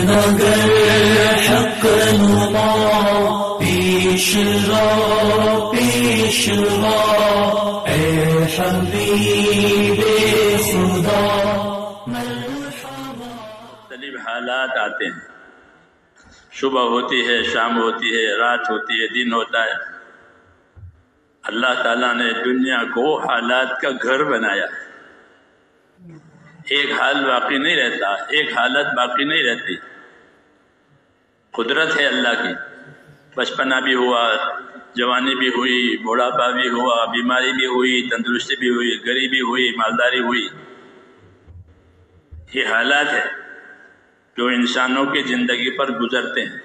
نگر حق نما پیش رو اے حبیب خدا مرحبا۔ مختلف حالات آتے ہیں، صبح ہوتی ہے، شام ہوتی ہے، رات ہوتی ہے، دن ہوتا ہے۔ اللہ تعالیٰ نے دنیا کو حالات کا گھر بنایا ہے۔ ایک حال باقی نہیں رہتا، ایک حالت باقی نہیں رہتی۔ قدرت ہے اللہ کی، بچپنا بھی ہوا، جوانی بھی ہوئی، بوڑھاپا بھی ہوا، بیماری بھی ہوئی، تندرستی بھی ہوئی، غریبی ہوئی، مالداری ہوئی۔ یہ حالات ہے جو انسانوں کی زندگی پر گزرتے ہیں،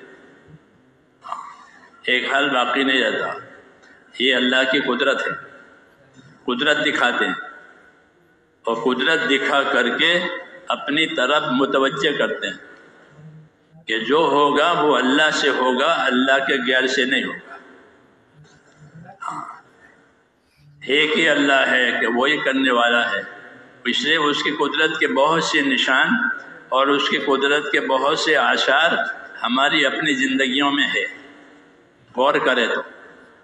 ایک حال باقی نہیں رہتا۔ یہ اللہ کی قدرت ہے، قدرت دکھاتے ہیں اور قدرت دکھا کر کے اپنی طرف متوجہ کرتے ہیں کہ جو ہوگا وہ اللہ سے ہوگا، اللہ کے غیر سے نہیں ہوگا۔ ایک ہی اللہ ہے کہ وہی کرنے والا ہے، اس لیے اس کی قدرت کے بہت سے نشان اور اس کی قدرت کے بہت سے آثار ہماری اپنی زندگیوں میں ہے۔ غور کرے تو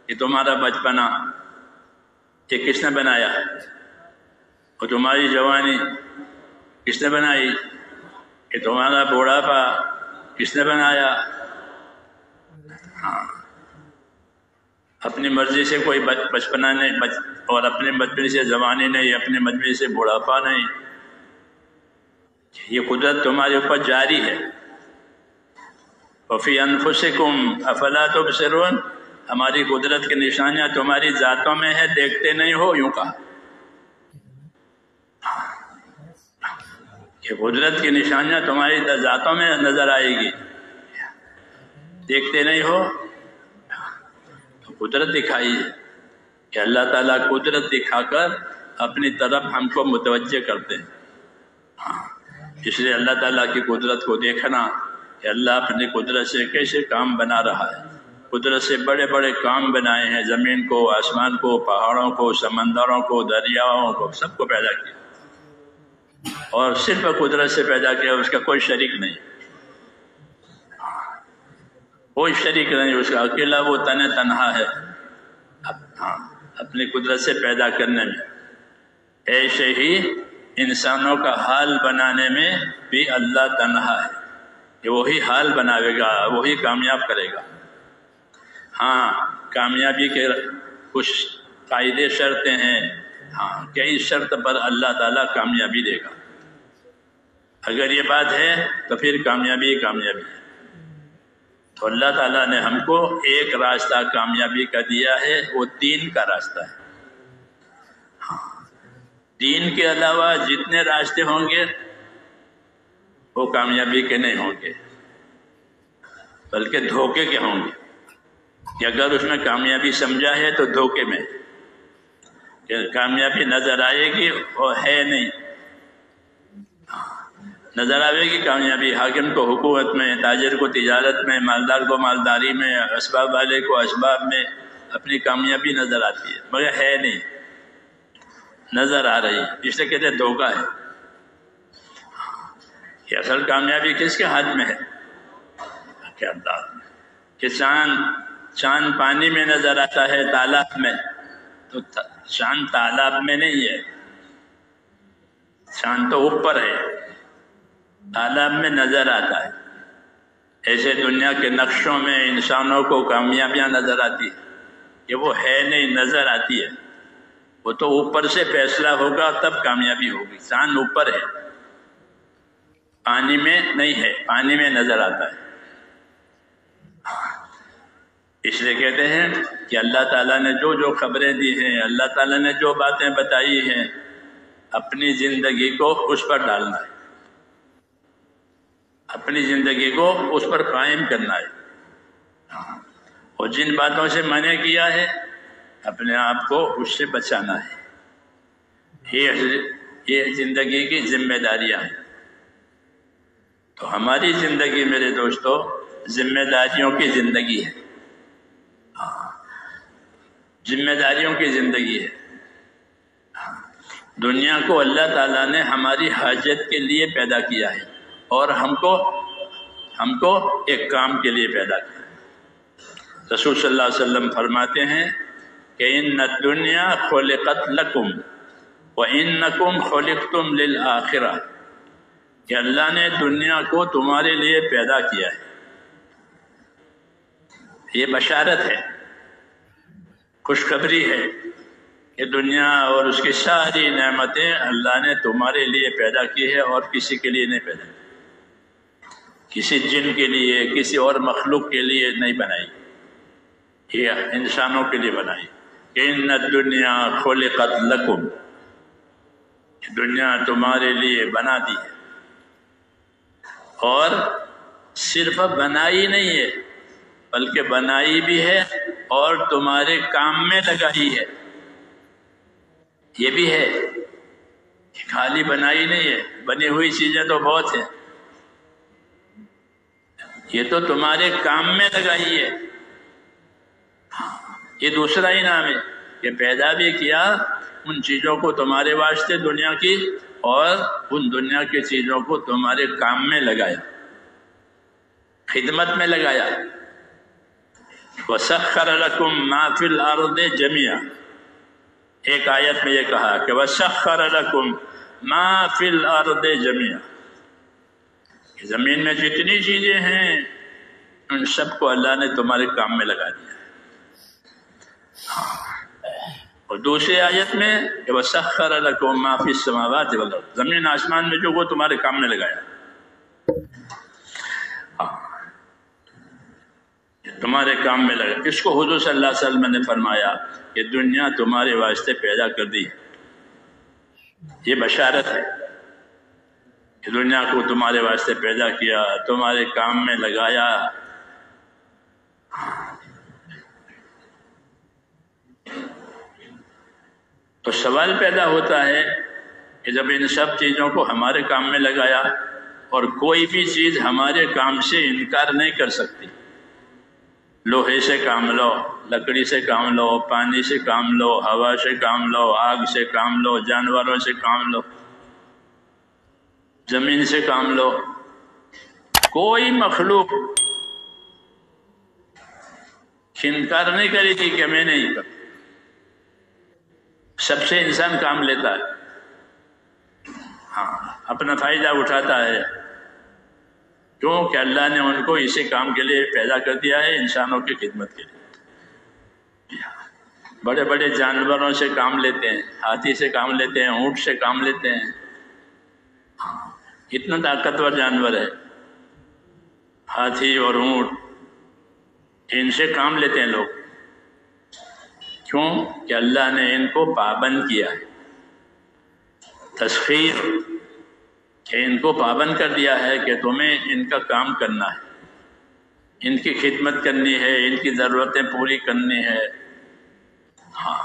کہ تمہارا بچپنا یہ کس نے بنایا ہے، اور تمہاری جوانی کس نے بنائی، کہ تمہارا بوڑھاپا کس نے بنایا۔ ہاں، اپنی مرضی سے کوئی بچپنا نہیں، اور اپنے بچپن سے جوانی نہیں، اپنے بچپن سے بوڑھاپا نہیں۔ یہ قدرت تمہارے اوپر جاری ہے۔ وفی انفسکم افلا تبصرون، ہماری قدرت کی نشانیاں تمہاری ذاتوں میں ہے، دیکھتے نہیں ہو، یوں کہا کہ قدرت کی نشانیاں تمہاری ذاتوں میں نظر آئے گی، دیکھتے نہیں ہو۔ تو قدرت دکھائی ہے کہ اللہ تعالیٰ قدرت دکھا کر اپنی طرف ہم کو متوجہ کرتے ہیں۔ اس لیے اللہ تعالیٰ کی قدرت کو دیکھنا کہ اللہ اپنی قدرت سے کیسے کام بنا رہا ہے۔ قدرت سے بڑے بڑے کام بنائے ہیں، زمین کو، آسمان کو، پہاڑوں کو، سمندروں کو، دریاؤں کو، سب کو پیدا کیا، اور صرف قدرت سے پیدا کیا، اس کا کوئی شریک نہیں، کوئی شریک نہیں، اس کا اکیلا وہ تنہا ہے اپنی قدرت سے پیدا کرنے میں۔ ایسے ہی انسانوں کا حال بنانے میں بھی اللہ تنہا ہے، کہ وہی حال بناوے گا، وہی کامیاب کرے گا۔ ہاں، کامیابی کے کچھ قاعدے شرطیں ہیں، ہاں، کئی شرط پر اللہ تعالیٰ کامیابی دے گا۔ اگر یہ بات ہے تو پھر کامیابی ہی کامیابی ہے۔ تو اللہ تعالیٰ نے ہم کو ایک راستہ کامیابی کا دیا ہے، وہ دین کا راستہ ہے۔ دین کے علاوہ جتنے راستے ہوں گے وہ کامیابی کے نہیں ہوں گے، بلکہ دھوکے کے ہوں گے، کہ اگر اس میں کامیابی سمجھا ہے تو دھوکے میں، کہ کامیابی نظر آئے گی وہ ہے نہیں۔ نظر آئے گی کامیابی، حاکم کو حکومت میں، تاجر کو تجارت میں، مالدار کو مالداری میں، اسباب والے کو اسباب میں اپنی کامیابی نظر آتی ہے، مگر ہے نہیں، نظر آ رہی ہے، اس سے کہتے ہیں دھوکہ ہے۔ کہ اصل کامیابی کس کے ہاتھ میں ہے؟ کہ اللہ کہ چاند پانی میں نظر آتا ہے، تالاب میں، تو چاند تالاب میں نہیں ہے، چاند تو اوپر ہے، تالاب میں نظر آتا ہے۔ ایسے دنیا کے نقشوں میں انسانوں کو کامیابیاں نظر آتی ہے، کہ وہ ہے نہیں، نظر آتی ہے، وہ تو اوپر سے فیصلہ ہوگا تب کامیابی ہوگی۔ چاند اوپر ہے، پانی میں نہیں ہے، پانی میں نظر آتا ہے۔ اس لیے کہتے ہیں کہ اللہ تعالیٰ نے جو جو خبریں دی ہیں، اللہ تعالیٰ نے جو باتیں بتائی ہیں، اپنی زندگی کو اس پر ڈالنا ہے، اپنی زندگی کو اس پر قائم کرنا ہے، اور جن باتوں سے منع کیا ہے اپنے آپ کو اس سے بچانا ہے۔ یہ زندگی کی ذمہ داریاں ہیں۔ تو ہماری زندگی میرے دوستو ذمہ داریوں کی زندگی ہے، ذمہ داریوں کی زندگی ہے۔ دنیا کو اللہ تعالیٰ نے ہماری حاجت کے لیے پیدا کیا ہے، اور ہم کو ہم کو ایک کام کے لیے پیدا کیا۔ رسول صلی اللہ علیہ وسلم فرماتے ہیں کہ ان الدنیا خلقت لکم وانکم خلقتم للآخرہ، کہ اللہ نے دنیا کو تمہارے لیے پیدا کیا ہے۔ یہ بشارت ہے، خوشخبری ہے کہ دنیا اور اس کی ساری نعمتیں اللہ نے تمہارے لیے پیدا کی ہے اور کسی کے لیے نہیں پیدا کی، کسی جن کے لیے، کسی اور مخلوق کے لیے نہیں بنائی، یہ انسانوں کے لیے بنائی۔ کہ ان الدنیا خلقت لکم، دنیا تمہارے لیے بنا دی ہے، اور صرف بنائی نہیں ہے بلکہ بنائی بھی ہے اور تمہارے کام میں لگائی ہے۔ یہ بھی ہے کہ خالی بنائی نہیں ہے، بنی ہوئی چیزیں تو بہت ہیں، یہ تو تمہارے کام میں لگائی ہے۔ یہ دوسرا انعام ہے کہ پیدا بھی کیا ان چیزوں کو تمہارے واسطے دنیا کی، اور ان دنیا کی چیزوں کو تمہارے کام میں لگایا، خدمت میں لگایا۔ وَسَخَّرَ لَكُم مَّا فِي الْأَرْضِ جَمِيعًا، ایک آیت میں یہ کہا کہ وَسَخَّرَ لَكُم مَّا فِي الْأَرْضِ جَمِيعًا، زمین میں جتنی چیزیں ہیں ان سب کو اللہ نے تمہارے کام میں لگا دیا۔ اور دوسری آیت میں کہ وَسَخَّرَ لَكُم مَّا فِي السَّمَاوَاتِ وَالْأَرْضِ، زمین آسمان میں جو وہ تمہارے کام میں لگایا، تمہارے کام میں لگا۔ اس کو حضور صلی اللہ علیہ وسلم نے فرمایا کہ دنیا تمہارے واسطے پیدا کر دی، یہ بشارت ہے کہ دنیا کو تمہارے واسطے پیدا کیا، تمہارے کام میں لگایا۔ تو سوال پیدا ہوتا ہے کہ جب ان سب چیزوں کو ہمارے کام میں لگایا، اور کوئی بھی چیز ہمارے کام سے انکار نہیں کر سکتی، لوہے سے کام لو، لکڑی سے کام لو، پانی سے کام لو، ہوا سے کام لو، آگ سے کام لو، جانوروں سے کام لو، زمین سے کام لو، کوئی مخلوق انکار نہیں کرے گی کہ میں نہیں کرتا، سب سے انسان کام لیتا ہے، ہاں اپنا فائدہ اٹھاتا ہے، کیونکہ اللہ نے ان کو اسی کام کے لیے پیدا کر دیا ہے، انسانوں کی خدمت کے لیے۔ بڑے بڑے جانوروں سے کام لیتے ہیں، ہاتھی سے کام لیتے ہیں، اونٹ سے کام لیتے ہیں، اتنا طاقتور جانور ہے ہاتھی اور اونٹ، ان سے کام لیتے ہیں لوگ، کیوں کہ اللہ نے ان کو پابند کیا ہے، تسخیر، کہ ان کو پابند کر دیا ہے کہ تمہیں ان کا کام کرنا ہے، ان کی خدمت کرنی ہے، ان کی ضرورتیں پوری کرنی ہے۔ ہاں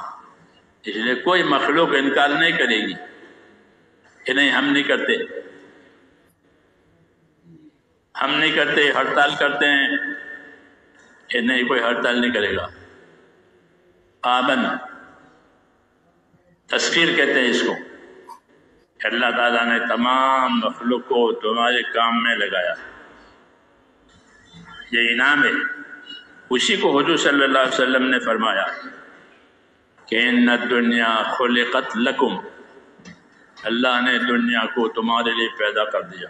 اس لیے کوئی مخلوق انکار نہیں کرے گی کہ نہیں ہم نہیں کرتے، ہم نہیں کرتے، ہڑتال کرتے ہیں، کہ نہیں کوئی ہڑتال نہیں کرے گا۔ پابند، تسخیر کہتے ہیں اس کو، کہ اللہ تعالیٰ نے تمام مخلوق کو تمہارے کام میں لگایا، یہ انعام ہے۔ اسی کو حضور صلی اللہ علیہ وسلم نے فرمایا کہ ان الدنیا خلقت لکم، اللہ نے دنیا کو تمہارے لیے پیدا کر دیا،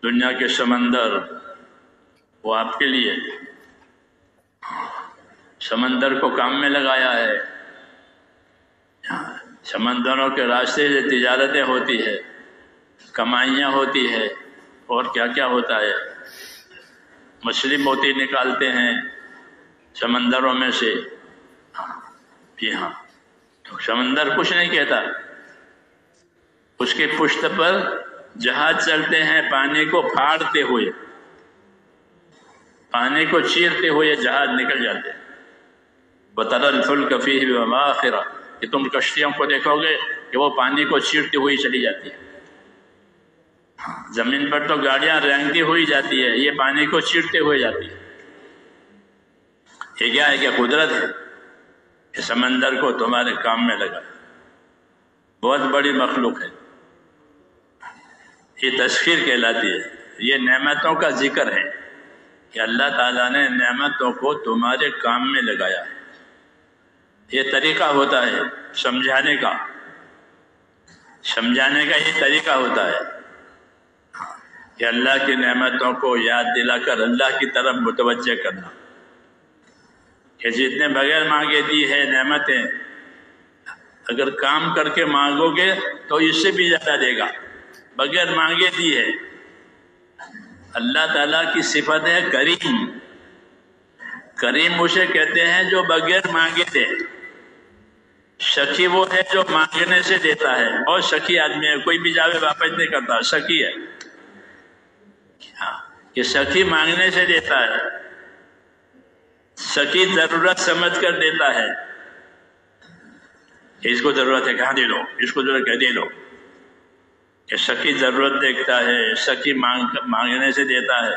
دنیا کے سمندر وہ آپ کے لیے، سمندر کو کام میں لگایا ہے، سمندروں کے راستے سے تجارتیں ہوتی ہے، کمائیاں ہوتی ہے، اور کیا کیا ہوتا ہے، مچھلی موتی نکالتے ہیں سمندروں میں سے، جی ہاں، تو سمندر کچھ نہیں کہتا، اس کی پشت پر جہاز چلتے ہیں پانی کو پھاڑتے ہوئے، پانی کو چیرتے ہوئے جہاز نکل جاتے ہیں۔ وَتَرَى الْفُلْكَ فِيهِ وَمَآخِرَ، کہ تم کشتیوں کو دیکھو گے کہ وہ پانی کو چیرتی ہوئی چلی جاتی ہے، زمین پر تو گاڑیاں رینگتی ہوئی جاتی ہے، یہ پانی کو چیرتے ہوئے جاتی ہے۔ یہ کیا ہے کہ قدرت ہے کہ سمندر کو تمہارے کام میں لگا، بہت بڑی مخلوق ہے، یہ تسخیر کہلاتی ہے۔ یہ نعمتوں کا ذکر ہے کہ اللہ تعالیٰ نے نعمتوں کو تمہارے کام میں لگایا ہے. یہ طریقہ ہوتا ہے سمجھانے کا یہ طریقہ ہوتا ہے کہ اللہ کی نعمتوں کو یاد دلا کر اللہ کی طرف متوجہ کرنا کہ جتنے بغیر مانگے دی ہے نعمتیں، اگر کام کر کے مانگو گے تو اس سے بھی زیادہ دے گا. بغیر مانگے دی ہے. اللہ تعالیٰ کی صفت ہے کریم. کریم اسے کہتے ہیں جو بغیر مانگے دے. شکی وہ ہے جو مانگنے سے دیتا ہے. بہت شکی آدمی ہے، کوئی بھی جاوے واپس نہیں کرتا، شکی ہے. کہ شکی مانگنے سے دیتا ہے، شکی ضرورت سمجھ کر دیتا ہے کہ اس کو ضرورت ہے کہاں دے دو، اس کو ضرورت ہے دے دو. کہ شکی ضرورت دیکھتا ہے، شکی مانگنے سے دیتا ہے.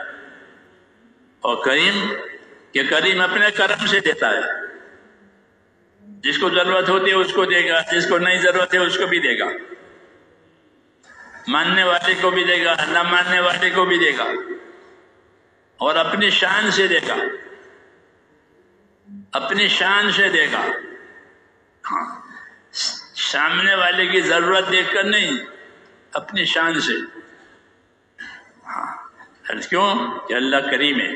اور کریم کہ کریم اپنے کرم سے دیتا ہے. جس کو ضرورت ہوتی ہے اس کو دے گا، جس کو نہیں ضرورت ہے اس کو بھی دے گا. ماننے والے کو بھی دے گا، نہ ماننے والے کو بھی دے گا. اور اپنی شان سے دے گا، اپنی شان سے دے گا. سامنے والے کی ضرورت دیکھ کر نہیں، اپنی شان سے. کیوں کہ اللہ کریم ہے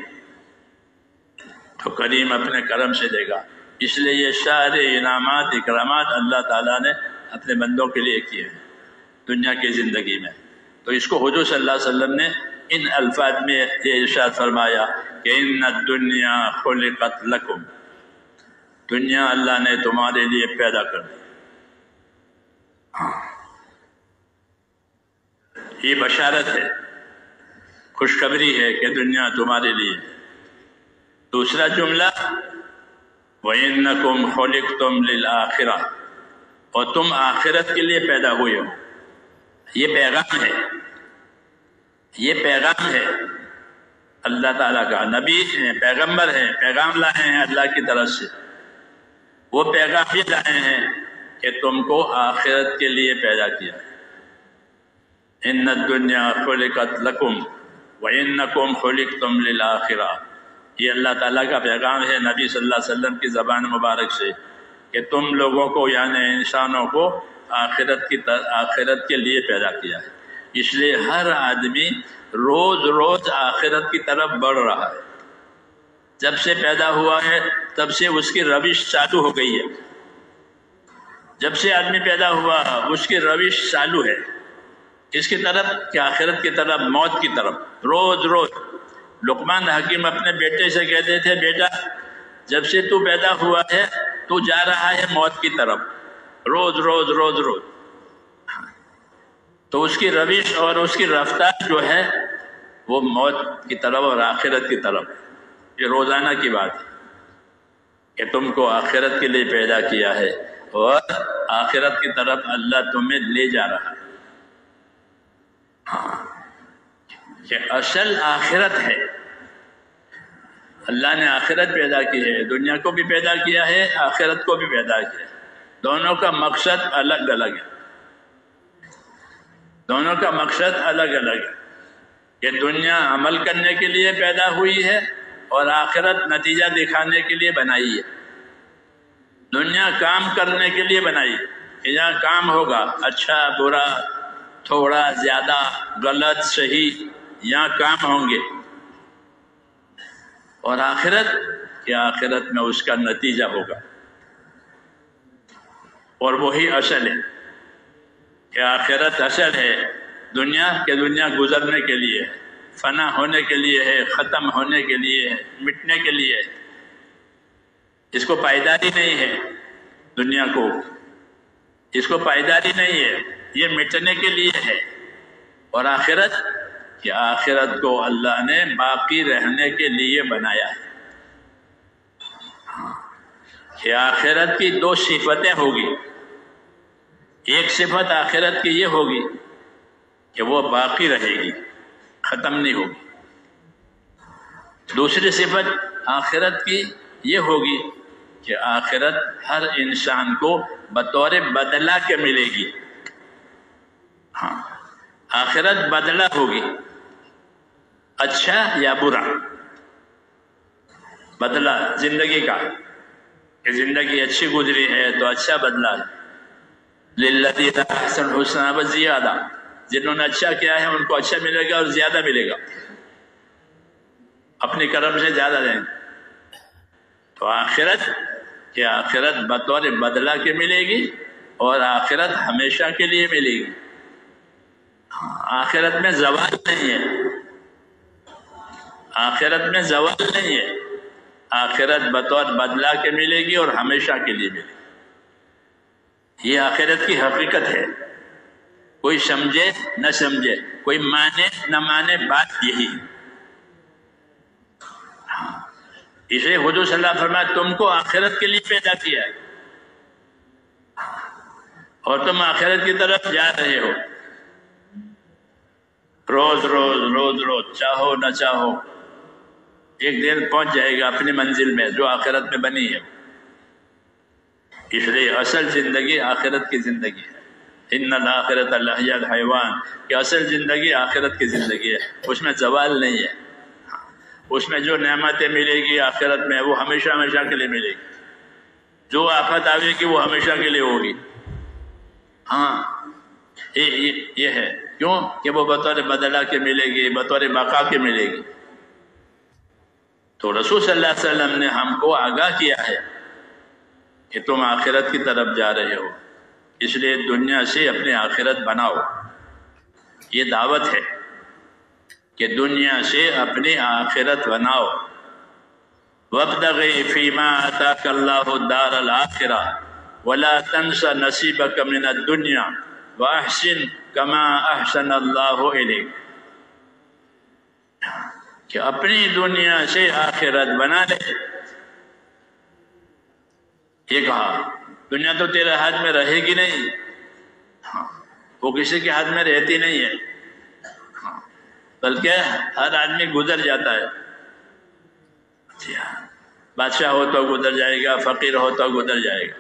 تو کریم اپنے کرم سے دے گا. اس لیے یہ سارے انعامات اکرامات اللہ تعالیٰ نے اپنے بندوں کے لیے کیے ہیں دنیا کی زندگی میں. تو اس کو حضور صلی اللہ علیہ وسلم نے ان الفاظ میں یہ ارشاد فرمایا کہ ان الدنیا خلقت لکم، دنیا اللہ نے تمہارے لیے پیدا کر دی. یہ بشارت ہے، خوشخبری ہے کہ دنیا تمہارے لیے. دوسرا جملہ وَإِنَّكُمْ خُلِقْتُمْ لِلْآخِرَةِ، اور تم آخرت کے لیے پیدا ہوئے ہو. یہ پیغام ہے، یہ پیغام ہے اللہ تعالیٰ کا. نبی ہیں، پیغمبر ہیں، پیغام لائے ہیں اللہ کی طرف سے. وہ پیغام یہ لائے ہیں کہ تم کو آخرت کے لیے پیدا کیا. ان الدنیا خلقت لکم وانکم خلقتم للآخرہ. یہ اللہ تعالیٰ کا پیغام ہے نبی صلی اللہ علیہ وسلم کی زبان مبارک سے کہ تم لوگوں کو یعنی انسانوں کو آخرت کے لیے پیدا کیا ہے. اس لیے ہر آدمی روز روز آخرت کی طرف بڑھ رہا ہے. جب سے پیدا ہوا ہے تب سے اس کی روش چالو ہو گئی ہے. جب سے آدمی پیدا ہوا اس کی روش چالو ہے. اس کی طرف کہ آخرت کی طرف، موت کی طرف. روز روز لقمان حکیم اپنے بیٹے سے کہتے تھے بیٹا جب سے تو پیدا ہوا ہے تو جا رہا ہے موت کی طرف، روز روز روز روز. تو اس کی روش اور اس کی رفتار جو ہے وہ موت کی طرف اور آخرت کی طرف. یہ روزانہ کی بات ہے کہ تم کو آخرت کے لیے پیدا کیا ہے اور آخرت کی طرف اللہ تمہیں لے جا رہا ہے. کہ اصل آخرت ہے. اللہ نے آخرت پیدا کی ہے، دنیا کو بھی پیدا کیا ہے، آخرت کو بھی پیدا کیا ہے. دونوں کا مقصد الگ الگ ہے. دونوں کا مقصد الگ الگ ہے. کہ دنیا عمل کرنے کے لیے پیدا ہوئی ہے اور آخرت نتیجہ دکھانے کے لیے بنائی ہے. دنیا کام کرنے کے لیے بنائی کہ یہاں کام ہوگا، اچھا برا، تھوڑا زیادہ، غلط صحیح، یہاں کام ہوں گے. اور آخرت کہ آخرت میں اس کا نتیجہ ہوگا. اور وہی اصل ہے کہ آخرت اصل ہے. دنیا کہ دنیا گزرنے کے لیے ہے، فنا ہونے کے لیے ہے، ختم ہونے کے لیے ہے، مٹنے کے لیے ہے. اس کو پائیداری نہیں ہے. دنیا کو اس کو پائیداری نہیں ہے، یہ مٹنے کے لیے ہے. اور آخرت کہ آخرت کو اللہ نے باقی رہنے کے لیے بنایا ہے. کہ آخرت کی دو صفتیں ہوگی. ایک صفت آخرت کی یہ ہوگی کہ وہ باقی رہے گی، ختم نہیں ہوگی. دوسری صفت آخرت کی یہ ہوگی کہ آخرت ہر انسان کو بطور بدلہ کے ملے گی. آخرت بدلہ ہوگی. اچھا یا برا بدلہ زندگی کا، کہ زندگی اچھی گزری ہے تو اچھا بدلہ ہے، للذین احسنوا الحسنی وزیادہ، جنہوں نے اچھا کیا ہے ان کو اچھا ملے گا اور زیادہ ملے گا، اپنے کرم سے زیادہ دیں گے۔ تو آخرت کہ آخرت بطور بدلہ کے ملے گی اور آخرت ہمیشہ کے لیے ملے گی۔ آخرت میں زوال نہیں ہے، آخرت میں زوال نہیں ہے، آخرت بطور بدلہ کے ملے گی اور ہمیشہ کے لیے ملے گی۔ یہ آخرت کی حقیقت ہے، کوئی سمجھے نہ سمجھے، کوئی مانے نہ مانے، بات یہی ہے۔ اسے حضور صلی اللہ علیہ وسلم فرمایا تم کو آخرت کے لیے پیدا کیا ہے اور تم آخرت کی طرف جا رہے ہو، روز روز روز روز، چاہو نہ چاہو ایک دن پہنچ جائے گا اپنی منزل میں جو آخرت میں بنی ہے۔ اس لیے اصل زندگی آخرت کی زندگی ہے، ان الآخرۃ لہی الحیوان، کہ اصل زندگی آخرت کی زندگی ہے، اس میں زوال نہیں ہے، اس میں جو نعمتیں ملے گی آخرت میں وہ ہمیشہ ہمیشہ کے لیے ملے گی، جو آفت آئے گی وہ ہمیشہ کے لیے ہوگی۔ ہاں یہ ہے، کیوں کہ وہ بطور بدلہ کے ملے گی، بطور بقا کے ملے گی۔ تو رسول صلی اللہ علیہ وسلم نے ہم کو آگاہ کیا ہے کہ تم آخرت کی طرف جا رہے ہو، اس لیے دنیا سے اپنی آخرت بناؤ۔ یہ دعوت ہے کہ دنیا سے اپنی آخرت بناؤ۔ وَابْتَغِ فِيمَا آتَاكَ اللَّهُ الدَّارَ الْآخِرَةَ وَلَا تَنْسَ نَصِيبَكَ مِنَ الدُّنْيَا وَأَحْسِنْ كَمَا أَحْسَنَ اللَّهُ إِلَيْكَ، کہ اپنی دنیا سے آخرت بنا لے۔ یہ کہا دنیا تو تیرے ہاتھ میں رہے گی نہیں، وہ کسی کے ہاتھ میں رہتی نہیں ہے، بلکہ ہر آدمی گزر جاتا ہے۔ بادشاہ ہو تو گزر جائے گا، فقیر ہو تو گزر جائے گا،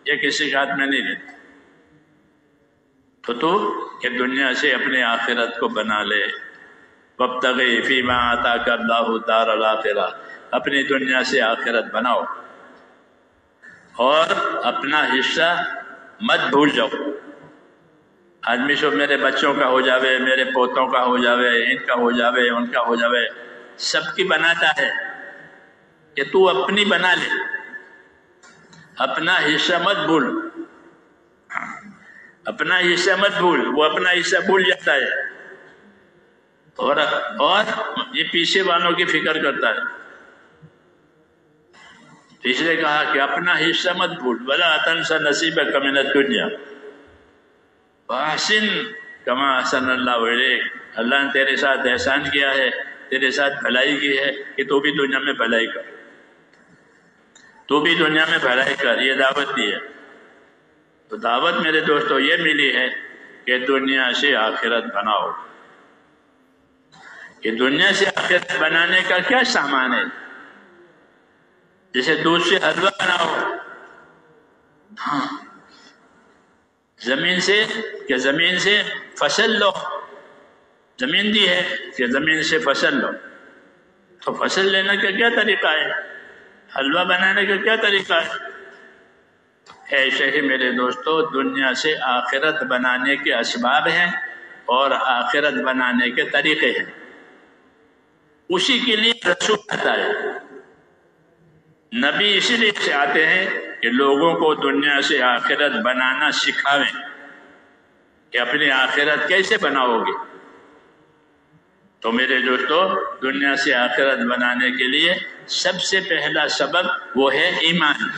یہ کسی کے ہاتھ میں نہیں رہتا۔ تو کہ دنیا سے اپنے آخرت کو بنا لے۔ وَابْتَغِ فِيمَا آتَاكَ اللَّهُ الدَّارَ الْآخِرَةَ، اپنی دنیا سے آخرت بناؤ اور اپنا حصہ مت بھول جاؤ۔ آدمی سب میرے بچوں کا ہو جاوے، میرے پوتوں کا ہو جاوے، ان کا ہو جاوے، ان کا ہو جاوے، سب کی بناتا ہے، کہ تو اپنی بنا لے، اپنا حصہ مت بھول، اپنا حصہ مت بھول۔ وہ اپنا حصہ بھول جاتا ہے اور یہ پیچھے والوں کی فکر کرتا ہے۔ اس لیے کہا کہ اپنا حصہ مت بھول، وَلَا تَنْسَ نَصِيبَكَ مِنَ الدُّنْيَا وَأَحْسِنْ كَمَا أَحْسَنَ اللَّهُ إِلَيْكَ، اللہ نے تیرے ساتھ احسان کیا ہے، تیرے ساتھ بھلائی کی ہے، کہ تو بھی دنیا میں بھلائی کر، تو بھی دنیا میں بھلائی کر، یہ دعوت دی ہے۔ تو دعوت میرے دوستو یہ ملی ہے کہ دنیا سے آخرت بناؤ۔ کہ دنیا سے آخرت بنانے کا کیا سامان ہے؟ جیسے دودھ سے حلوہ بناؤ، ہاں، زمین سے، کہ زمین سے فصل لو، زمین دی ہے کہ زمین سے فصل لو، تو فصل لینے کا کیا طریقہ ہے؟ حلوہ بنانے کا کیا طریقہ ہے؟ ایسے ہی میرے دوستو دنیا سے آخرت بنانے کے اسباب ہیں اور آخرت بنانے کے طریقے ہیں، اسی کے لیے رسول آتا ہے، نبی اسی لیے سے آتے ہیں کہ لوگوں کو دنیا سے آخرت بنانا سکھاویں، کہ اپنی آخرت کیسے بناؤ گے۔ تو میرے دوستو دنیا سے آخرت بنانے کے لیے سب سے پہلا سبب وہ ہے ایمان۔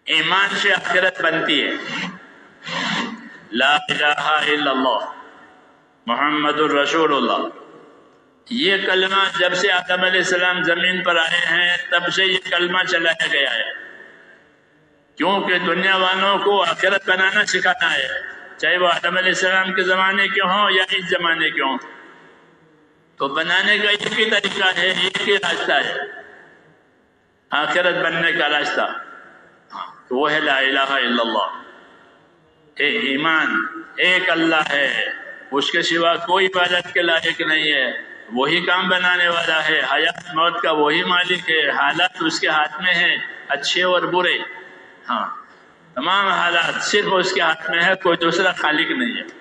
ایمان سے آخرت بنتی ہے۔ لا الہ الا اللہ محمد الرسول اللہ، یہ کلمہ جب سے آدم علیہ السلام زمین پر آئے ہیں تب سے یہ کلمہ چلایا گیا ہے، کیونکہ دنیا والوں کو آخرت بنانا سکھانا ہے، چاہے وہ آدم علیہ السلام کے زمانے کے ہوں یا اس زمانے کے ہوں۔ تو بنانے کا ایک ہی طریقہ ہے، ایک ہی راستہ ہے آخرت بننے کا راستہ، تو وہ ہے لا الہ الا اللہ، ایمان، ایک اللہ ہے، اس کے سوا کوئی عبادت کے لائق نہیں ہے، وہی کام بنانے والا ہے، حیات موت کا وہی مالک ہے، حالات اس کے ہاتھ میں ہیں، اچھے اور برے، ہاں تمام حالات صرف اس کے ہاتھ میں ہے، کوئی دوسرا خالق نہیں ہے۔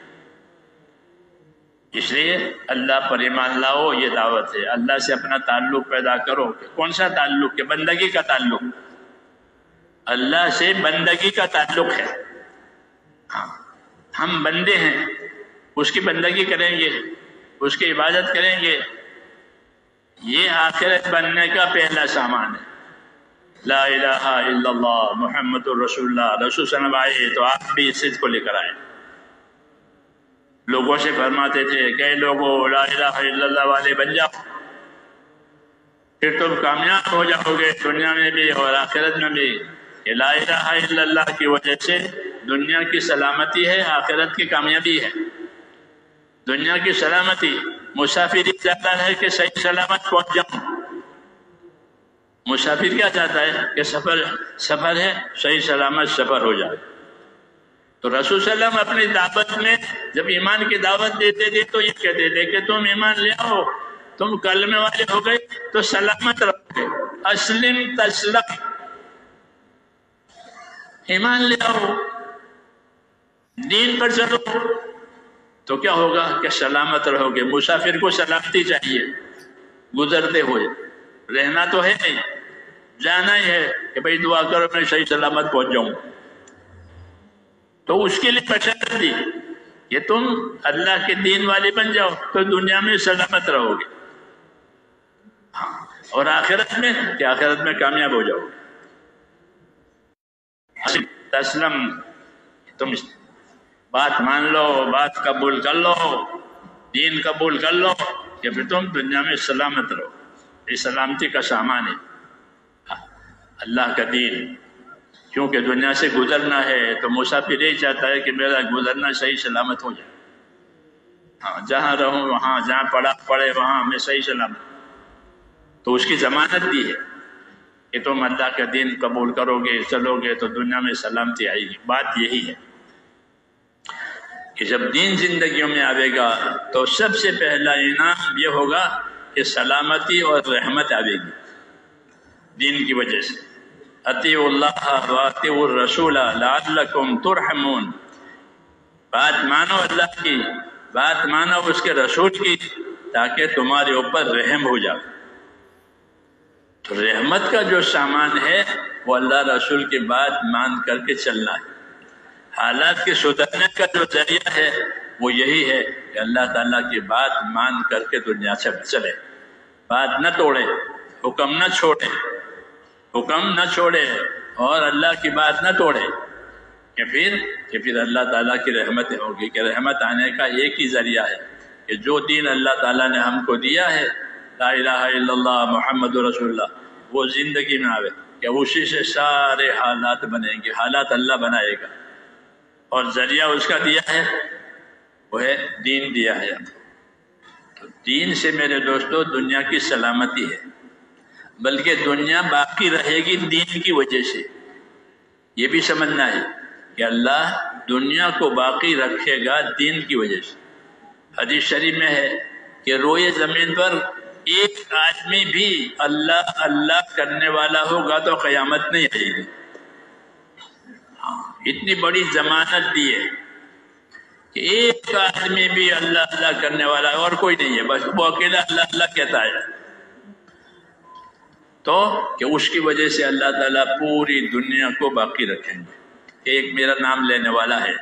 اس لیے اللہ پر ایمان لاؤ، یہ دعوت ہے، اللہ سے اپنا تعلق پیدا کرو۔ کون سا تعلق ہے؟ بندگی کا تعلق، اللہ سے بندگی کا تعلق ہے۔ ہاں ہم بندے ہیں، اس کی بندگی کریں گے، اس کی عبادت کریں گے، یہ آخرت بننے کا پہلا سامان ہے۔ لا الہ الا اللہ محمد الرسول اللہ، رسول صلی اللہ علیہ وسلم آئے تو آپ بھی اس چیز کو لے کر آئے۔ لوگوں سے فرماتے تھے کہ لوگوں لا الہ الا اللہ والے بن جاؤ، پھر تم کامیاب ہو جاؤ گے دنیا میں بھی اور آخرت میں بھی۔ کہ لا الہ الا اللہ کی وجہ سے دنیا کی سلامتی ہے، آخرت کی کامیابی ہے۔ دنیا کی سلامتی، مسافر چاہتا ہے کہ صحیح سلامت پہنچ جاؤں۔ مسافر کیا چاہتا ہے کہ سفر ہے، صحیح سلامت سفر ہو جائے۔ تو رسول صلی اللہ علیہ وسلم اپنی دعوت میں جب ایمان کی دعوت دیتے تھے تو یہ کہتے تھے کہ تم ایمان لے آؤ، تم کلمے والے ہو گئے تو سلامت رہو گے، اسلم تسلم، ایمان لے آؤ، دین پر چلو تو کیا ہوگا کہ سلامت رہو گے۔ مسافر کو سلامتی چاہیے، گزرتے ہوئے رہنا تو ہے نہیں، جانا ہی ہے کہ بھئی دعا کرو میں صحیح سلامت پہنچ جاؤں۔ تو اس کے لیے بشارت دی کہ تم اللہ کے دین والے بن جاؤ تو دنیا میں سلامت رہو گے، ہاں اور آخرت میں کہ آخرت میں کامیاب ہو جاؤ گے۔ تسلم، تم بات مان لو، بات قبول کر لو، دین قبول کر لو کہ پھر تم دنیا میں سلامت رہو۔ یہ سلامتی کا سامان ہے اللہ کا دین، کیونکہ دنیا سے گزرنا ہے تو مسافر یہی چاہتا ہے کہ میرا گزرنا صحیح سلامت ہو جائے، ہاں جہاں رہوں وہاں، جہاں پڑے وہاں میں صحیح سلامت۔ تو اس کی ضمانت دی ہے کہ تم اللہ کا دین قبول کرو گے، چلو گے تو دنیا میں سلامتی آئے گی۔ بات یہی ہے کہ جب دین زندگیوں میں آئے گا تو سب سے پہلا انعام یہ ہوگا کہ سلامتی اور رحمت آئے گی دین کی وجہ سے۔ اطیعوا اللہ واطیعوا الرسول لعلکم ترحمون، بات مانو اللہ کی، بات مانو اس کے رسول کی تاکہ تمہارے اوپر رحم ہو جائے۔ تو رحمت کا جو سامان ہے وہ اللہ رسول کی بات مان کر کے چلنا ہے۔ حالات کے سدھرنے کا جو ذریعہ ہے وہ یہی ہے کہ اللہ تعالیٰ کی بات مان کر کے دنیا سے چلے، بات نہ توڑے، حکم نہ چھوڑے اور اللہ کی بات نہ توڑے، کہ پھر اللہ تعالیٰ کی رحمتیں ہوگی۔ کہ رحمت آنے کا ایک ہی ذریعہ ہے کہ جو دین اللہ تعالیٰ نے ہم کو دیا ہے، لا الہ الا اللہ محمد رسول اللہ، وہ زندگی میں آوے کہ اسی سے سارے حالات بنیں گے، حالات اللہ بنائے گا، اور ذریعہ اس کا دیا ہے وہ ہے دین دیا ہے۔ تو دین سے میرے دوستو دنیا کی سلامتی ہے، بلکہ دنیا باقی رہے گی دین کی وجہ سے۔ یہ بھی سمجھنا ہے کہ اللہ دنیا کو باقی رکھے گا دین کی وجہ سے۔ حدیث شریف میں ہے کہ روئے زمین پر ایک آدمی بھی اللہ اللہ کرنے والا ہوگا تو قیامت نہیں آئے گی۔ اتنی بڑی ضمانت دی ہے کہ ایک آدمی بھی اللہ اللہ کرنے والا اور کوئی نہیں ہے، بس وہ اکیلا اللہ اللہ کہتا ہے، تو کہ اس کی وجہ سے اللہ تعالیٰ پوری دنیا کو باقی رکھیں گے۔ کہ ایک میرا نام لینے والا ہے،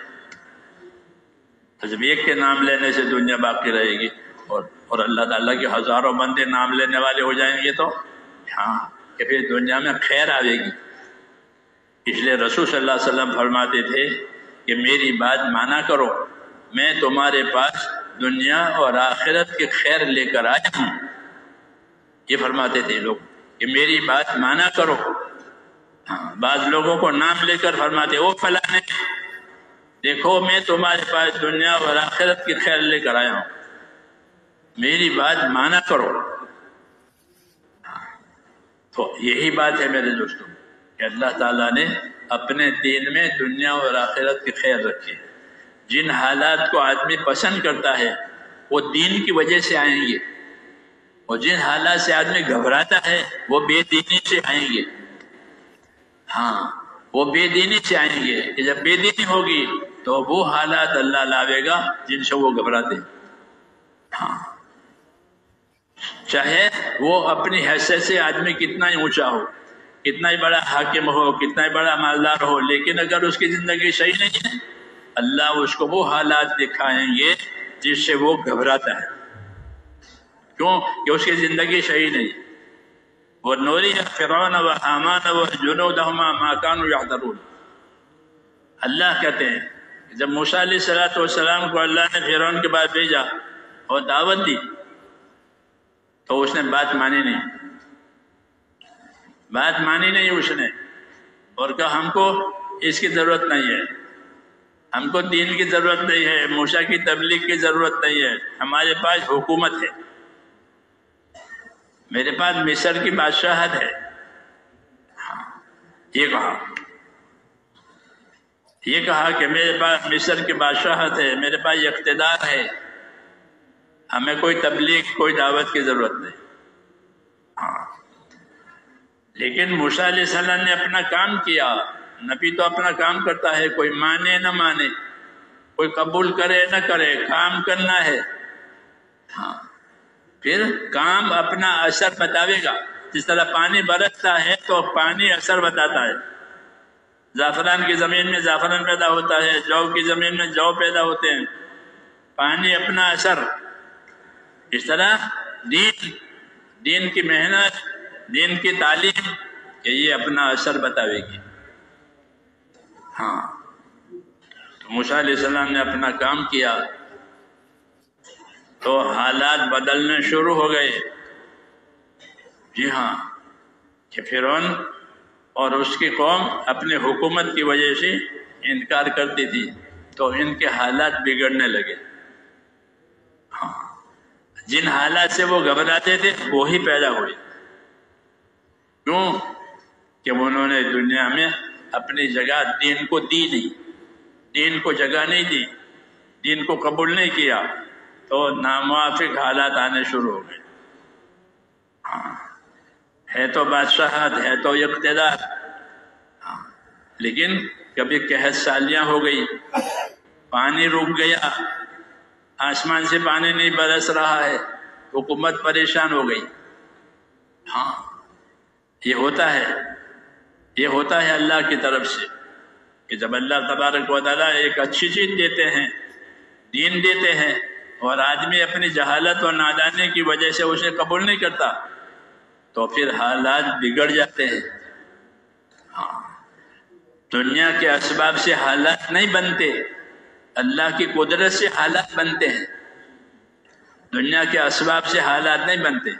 تو جب ایک کے نام لینے سے دنیا باقی رہے گی اور اللہ تعالیٰ کے ہزاروں بندے نام لینے والے ہو جائیں گے تو ہاں کہ پھر دنیا میں خیر آئے گی۔ اس لیے رسول صلی اللہ علیہ وسلم فرماتے تھے کہ میری بات مانا کرو، میں تمہارے پاس دنیا اور آخرت کے خیر لے کر آیا ہوں۔ یہ فرماتے تھے لوگ کہ میری بات مانا کرو۔ ہاں بعض لوگوں کو نام لے کر فرماتے او فلانے، دیکھو میں تمہارے پاس دنیا اور آخرت کی خیر لے کر آیا ہوں، میری بات مانا کرو۔ تو یہی بات ہے میرے دوستوں کہ اللہ تعالیٰ نے اپنے دین میں دنیا اور آخرت کی خیر رکھی ہے۔ جن حالات کو آدمی پسند کرتا ہے وہ دین کی وجہ سے آئیں گے، اور جن حالات سے آدمی گھبراتا ہے وہ بے دینی سے آئیں گے. ہاں، وہ بے دینی سے آئیں گے کہ جب بے دینی ہوگی تو وہ حالات اللہ لاوے گا جن سے وہ گھبراتے ہیں. ہاں، چاہے وہ اپنی حیثیت سے آدمی کتنا ہی اونچا ہو، کتنا ہی بڑا حاکم ہو، کتنا ہی بڑا مالدار ہو، لیکن اگر اس کی زندگی صحیح نہیں ہے اللہ اس کو وہ حالات دکھائیں گے جس سے وہ گھبراتا ہے. کیوں کہ اس کی زندگی صحیح نہیں. وَنُرِيَ فِرْعَوْنَ وَحَامَانَ وَجُنُودَهُمَا مَا كَانُوا يَحْذَرُونَ. اللہ کہتے ہیں جب موسیٰ علیہ السلام کو اللہ نے فرعون کے پاس بھیجا اور دعوت دی تو اس نے بات مانی نہیں اس نے، اور کہا ہم کو اس کی ضرورت نہیں ہے، ہم کو دین کی ضرورت نہیں ہے، موسیٰ کی تبلیغ کی ضرورت نہیں ہے، ہمارے پاس حکومت ہے، میرے پاس مصر کی بادشاہت ہے. یہ کہا کہ میرے پاس مصر کی بادشاہت ہے، میرے پاس اقتدار ہے، ہمیں کوئی تبلیغ کوئی دعوت کی ضرورت نہیں. لیکن موسیٰ علیہ السلام نے اپنا کام کیا. نبی تو اپنا کام کرتا ہے، کوئی مانے نہ مانے، کوئی قبول کرے نہ کرے، کام کرنا ہے. پھر کام اپنا اثر بتاوے گا. جس طرح پانی برستا ہے تو پانی اثر بتاتا ہے. زعفران کی زمین میں زعفران پیدا ہوتا ہے، جو کی زمین میں جو پیدا ہوتے ہیں، پانی اپنا اثر. اس طرح دین کی محنت، دین کی تعلیم کہ یہ اپنا اثر بتاوے گی. تو موسیٰ علیہ السلام نے اپنا کام کیا تو حالات بدلنے شروع ہو گئے. جی ہاں، کہ فرعون اور اس کی قوم اپنی حکومت کی وجہ سے انکار کرتی تھی تو ان کے حالات بگڑنے لگے. جن حالات سے وہ گھبراتے تھے وہی پیدا ہوئے. کیوں کہ انہوں نے دنیا میں اپنی جگہ دین کو دی نہیں، دین کو جگہ نہیں دی، دین کو قبول نہیں کیا تو ناموافق حالات آنے شروع ہو گئے. ہے تو بادشاہت، ہے تو اقتدار، لیکن کبھی قحط سالیاں ہو گئی، پانی رک گیا، آسمان سے پانی نہیں برس رہا ہے، حکومت پریشان ہو گئی. یہ ہوتا ہے اللہ کی طرف سے کہ جب اللہ تبارک و تعالیٰ ایک اچھی چیز دیتے ہیں، دین دیتے ہیں، اور آدمی اپنی جہالت اور نادانی کی وجہ سے اسے قبول نہیں کرتا تو پھر حالات بگڑ جاتے ہیں. دنیا کے اسباب سے حالات نہیں بنتے، اللہ کی قدرت سے حالات بنتے ہیں. دنیا کے اسباب سے حالات نہیں بنتے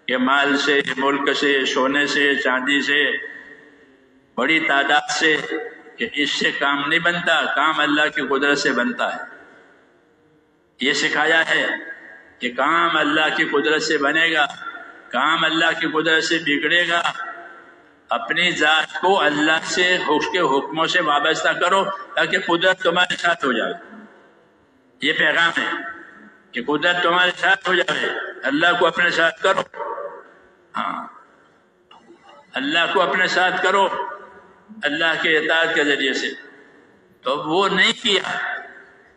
کہ مال سے، ملک سے، سونے سے، چاندی سے، بڑی تعداد سے، کہ اس سے کام نہیں بنتا، کام اللہ کی قدرت سے بنتا ہے. یہ سکھایا ہے کہ کام اللہ کی قدرت سے بنے گا، کام اللہ کی قدرت سے بگڑے گا. اپنی ذات کو اللہ سے، اس کے حکموں سے وابستہ کرو تاکہ قدرت تمہارے ساتھ ہو جائے. یہ پیغام ہے کہ قدرت تمہارے ساتھ ہو جائے، اللہ کو اپنے ساتھ کرو. اللہ کو اپنے ساتھ کرو اللہ کے اطاعت کے ذریعے سے. تو وہ نہیں کیا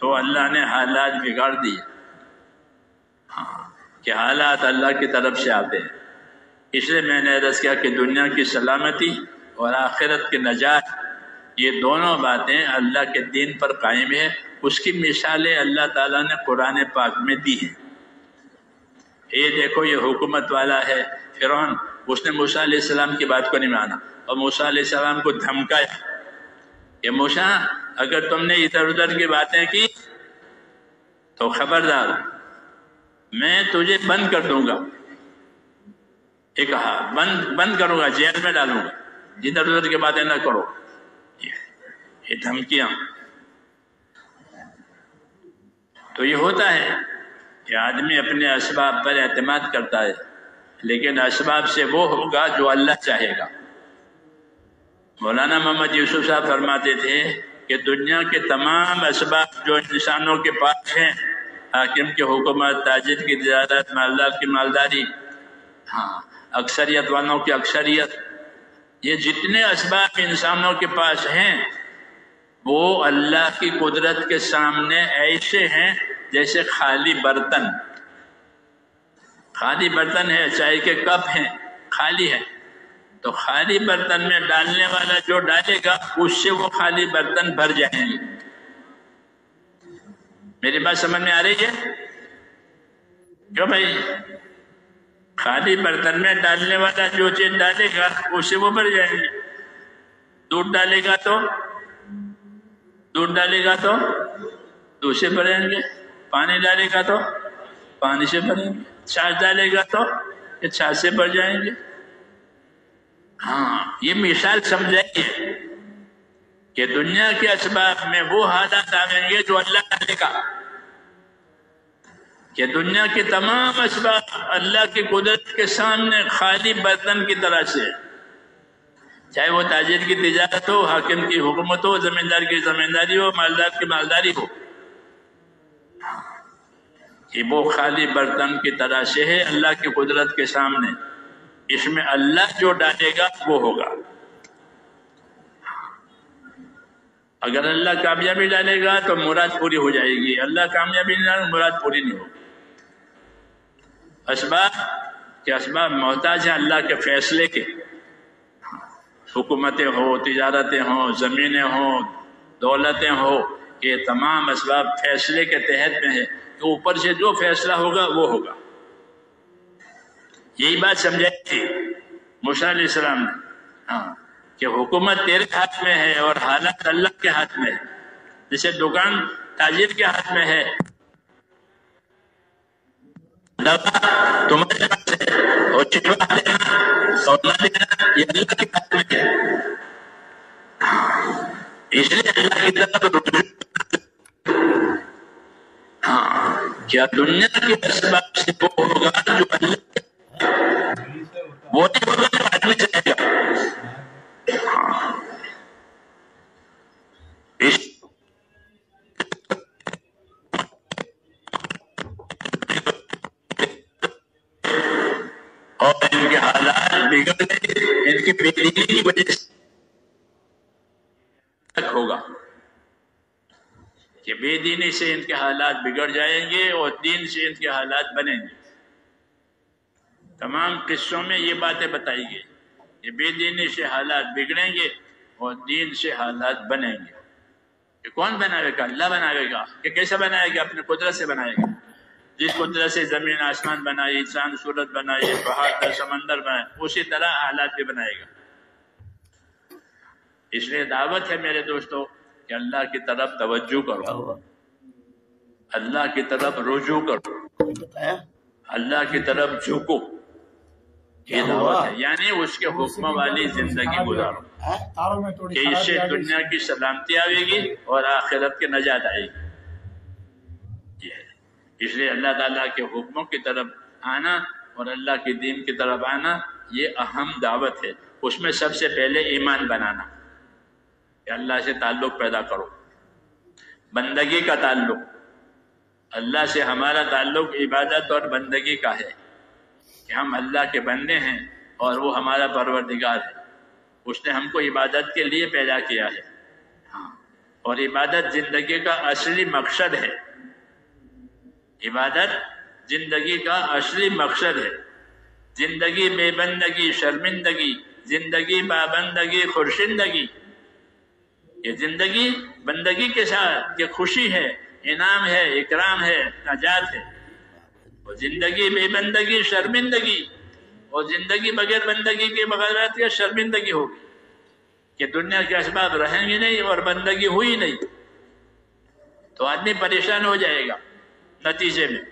تو اللہ نے حالات بگاڑ دیے. کہ حالات اللہ کی طرف سے آتے ہیں. اس لیے میں نے عرض کیا کہ دنیا کی سلامتی اور آخرت کی نجات، یہ دونوں باتیں اللہ کے دین پر قائم ہے. اس کی مثالیں اللہ تعالیٰ نے قرآن پاک میں دی ہیں. یہ دیکھو یہ حکومت والا ہے فرعون، اس نے موسیٰ علیہ السلام کی بات کو نہیں مانا اور موسیٰ علیہ السلام کو دھمکایا کہ موسیٰ اگر تم نے ادھر ادھر کی باتیں کی تو خبردار میں تجھے بند کر دوں گا. یہ کہا بند کروں گا، جیل میں ڈالوں گا، ادھر ادھر کی باتیں نہ کرو. یہ دھمکیاں. تو یہ ہوتا ہے کہ آدمی اپنے اسباب پر اعتماد کرتا ہے، لیکن اسباب سے وہ ہوگا جو اللہ چاہے گا. مولانا محمد یوسف صاحب فرماتے تھے کہ دنیا کے تمام اسباب جو انسانوں کے پاس ہیں، حاکم کی حکومت، تاجر کی تجارت، مالدار کی مالداری، اکثریت والوں کی اکثریت، یہ جتنے اسباب انسانوں کے پاس ہیں وہ اللہ کی قدرت کے سامنے ایسے ہیں جیسے خالی برتن ہے، چائے کے کپ ہیں، خالی ہے، تو خالی برتن میں ڈالنے والا جو ڈالے گا اس سے وہ خالی برتن بھر جائیں گے۔ میری بات سمجھ میں آ رہی ہے؟ کیوں بھائی؟ خالی برتن میں ڈالنے والا جو چیز ڈالے گا اس سے وہ بھر جائیں گے۔ دودھ ڈالے گا تو دودھ سے بھریں گے، پانی ڈالے گا تو پانی سے بھریں گے، چھاچھ ڈالے گا تو یہ چھاچھ سے بھر جائیں گے۔ یہ مثال سمجھائیے کہ دنیا کے اسباب میں وہ حالات آئیں گے جو اللہ ڈالے گا، کہ دنیا کے تمام اسباب اللہ کی قدرت کے سامنے خالی برتن کی طرح سے، چاہے وہ تاجر کی تجارت ہو، حاکم کی حکومت ہو، زمیندار کی زمینداری ہو، مالدار کی مالداری ہو، کہ وہ خالی برتن کی طرح سے ہے اللہ کی قدرت کے سامنے۔ اس میں اللہ جو ڈالے گا وہ ہوگا۔ اگر اللہ کامیابی ڈالے گا تو مراد پوری ہو جائے گی، اللہ کامیابی نہیں ڈالے مراد پوری نہیں ہوگی۔ اسباب محتاج ہیں اللہ کے فیصلے کے، حکومتیں ہو، تجارتیں ہوں، زمینیں ہوں، دولتیں ہو، یہ تمام اسباب فیصلے کے تحت میں ہے، کہ اوپر سے جو فیصلہ ہوگا وہ ہوگا۔ یہی بات سمجھائی تھی موسیٰ علیہ السلام نے، کہ حکومت تیرے ہاتھ میں ہے اور حالات اللہ کے ہاتھ میں ہے۔ جیسے دکان تاجر کے ہاتھ میں ہے، دوا تمہارے پاس ہے، اور چٹوا دینا سونا دینا یہ اللہ کے ہاتھ میں ہے۔ اس لیے اللہ کی طرف رجوع، کیا دنیا کے اسباب سے وہ ہوگا جو اللہ وہ نہیں ہوگا جو آدمی چاہے گا۔ اور ان کے حالات بگڑ گئے، ان کی بے دینی کی وجہ سے ہوگا کہ بے دینی سے ان کے حالات بگڑ جائیں گے اور دین سے ان کے حالات بنیں گے۔ تمام قصوں میں یہ باتیں بتائی گئی کہ بے دینی سے حالات بگڑیں گے اور دین سے حالات بنیں گے۔ کہ کون بنائے گا؟ اللہ بنائے گا۔ کہ کیسے بنائے گا؟ اپنے قدرت سے بنائے گا۔ جس قدرت سے زمین آسمان بنائی، چاند سورج بنائی، پہاڑ سمندر بنائے، اسی طرح حالات بھی بنائے گا۔ اس لیے دعوت ہے میرے دوستو کہ اللہ کی طرف توجہ کرو، اللہ کی طرف رجوع کرو، اللہ کی طرف جھکو۔ یہ دعوت ہے، یعنی اس کے حکم والی زندگی گزارو کہ اس سے دنیا کی سلامتی آئے گی اور آخرت کی نجات آئے گی۔ اس لیے اللہ تعالیٰ کے حکموں کی طرف آنا اور اللہ کے دین کی طرف آنا یہ اہم دعوت ہے۔ اس میں سب سے پہلے ایمان بنانا، کہ اللہ سے تعلق پیدا کرو، بندگی کا تعلق۔ اللہ سے ہمارا تعلق عبادت اور بندگی کا ہے، کہ ہم اللہ کے بندے ہیں اور وہ ہمارا پروردگار ہے۔ اس نے ہم کو عبادت کے لیے پیدا کیا ہے، اور عبادت زندگی کا اصلی مقصد ہے۔ عبادت زندگی کا اصلی مقصد ہے۔ زندگی بے بندگی شرمندگی، زندگی پابندگی خورشندگی، یہ زندگی بندگی کے ساتھ کہ خوشی ہے، انعام ہے، اکرام ہے، نجات ہے۔ اور زندگی بے بندگی شرمندگی، اور زندگی بغیر بندگی کے بغیرات یا شرمندگی ہوگی، کہ دنیا کے اسباب رہیں گے نہیں اور بندگی ہوئی نہیں، تو آدمی پریشان ہو جائے گا نتیجے میں۔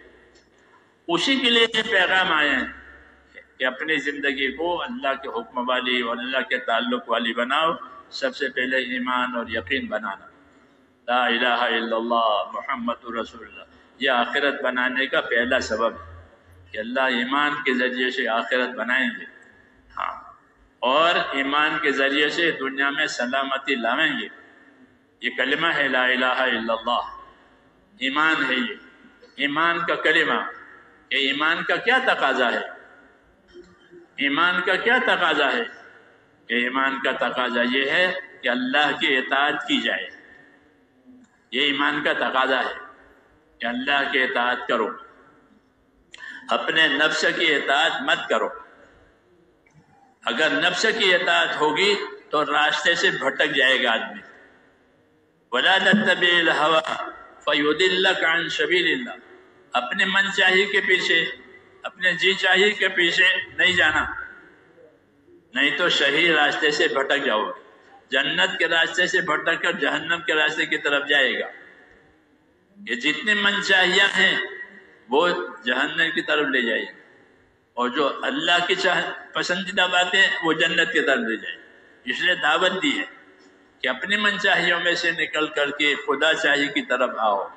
اسی کے لیے یہ پیغام آئے ہیں کہ اپنی زندگی کو اللہ کے حکم والی اور اللہ کے تعلق والی بناؤ۔ سب سے پہلے ایمان اور یقین بنانا، لا الہ الا اللہ محمد رسول اللہ، یہ آخرت بنانے کا پہلا سبب ہے کہ اللہ ایمان کے ذریعے سے آخرت بنائیں گے، اور ایمان کے ذریعے سے دنیا میں سلامتی لاویں گے۔ یہ کلمہ ہے لا الہ الا اللہ، ایمان ہے یہ ایمان کا کلمہ۔ کہ ایمان کا کیا تقاضا ہے؟ ایمان کا کیا تقاضا ہے؟ کہ ایمان کا تقاضا یہ ہے کہ اللہ کی اطاعت کی جائے۔ یہ ایمان کا تقاضا ہے کہ اللہ کی اطاعت کرو، اپنے نفس کی اطاعت مت کرو۔ اگر نفس کی اطاعت ہوگی تو راستے سے بھٹک جائے گا آدمی۔ وَلَا تَتَّبِعِ الْهَوَىٰ فَيُضِلَّكَ عَن سَبِيلِ اللَّهِ، اپنے من چاہی کے پیچھے، اپنے جی چاہی کے پیچھے نہیں جانا، نہیں تو صحیح راستے سے بھٹک جاؤ گے۔ جنت کے راستے سے بھٹک کر جہنم کے راستے کی طرف جائے گا۔ یہ جتنے من چاہیاں ہیں وہ جہنم کی طرف لے جائے گا، اور جو اللہ کی پسندیدہ باتیں وہ جنت کی طرف لے جائے گا۔ اس لیے دعوت دی ہے کہ اپنی من چاہیوں میں سے نکل کر کے خدا چاہی کی طرف آؤ۔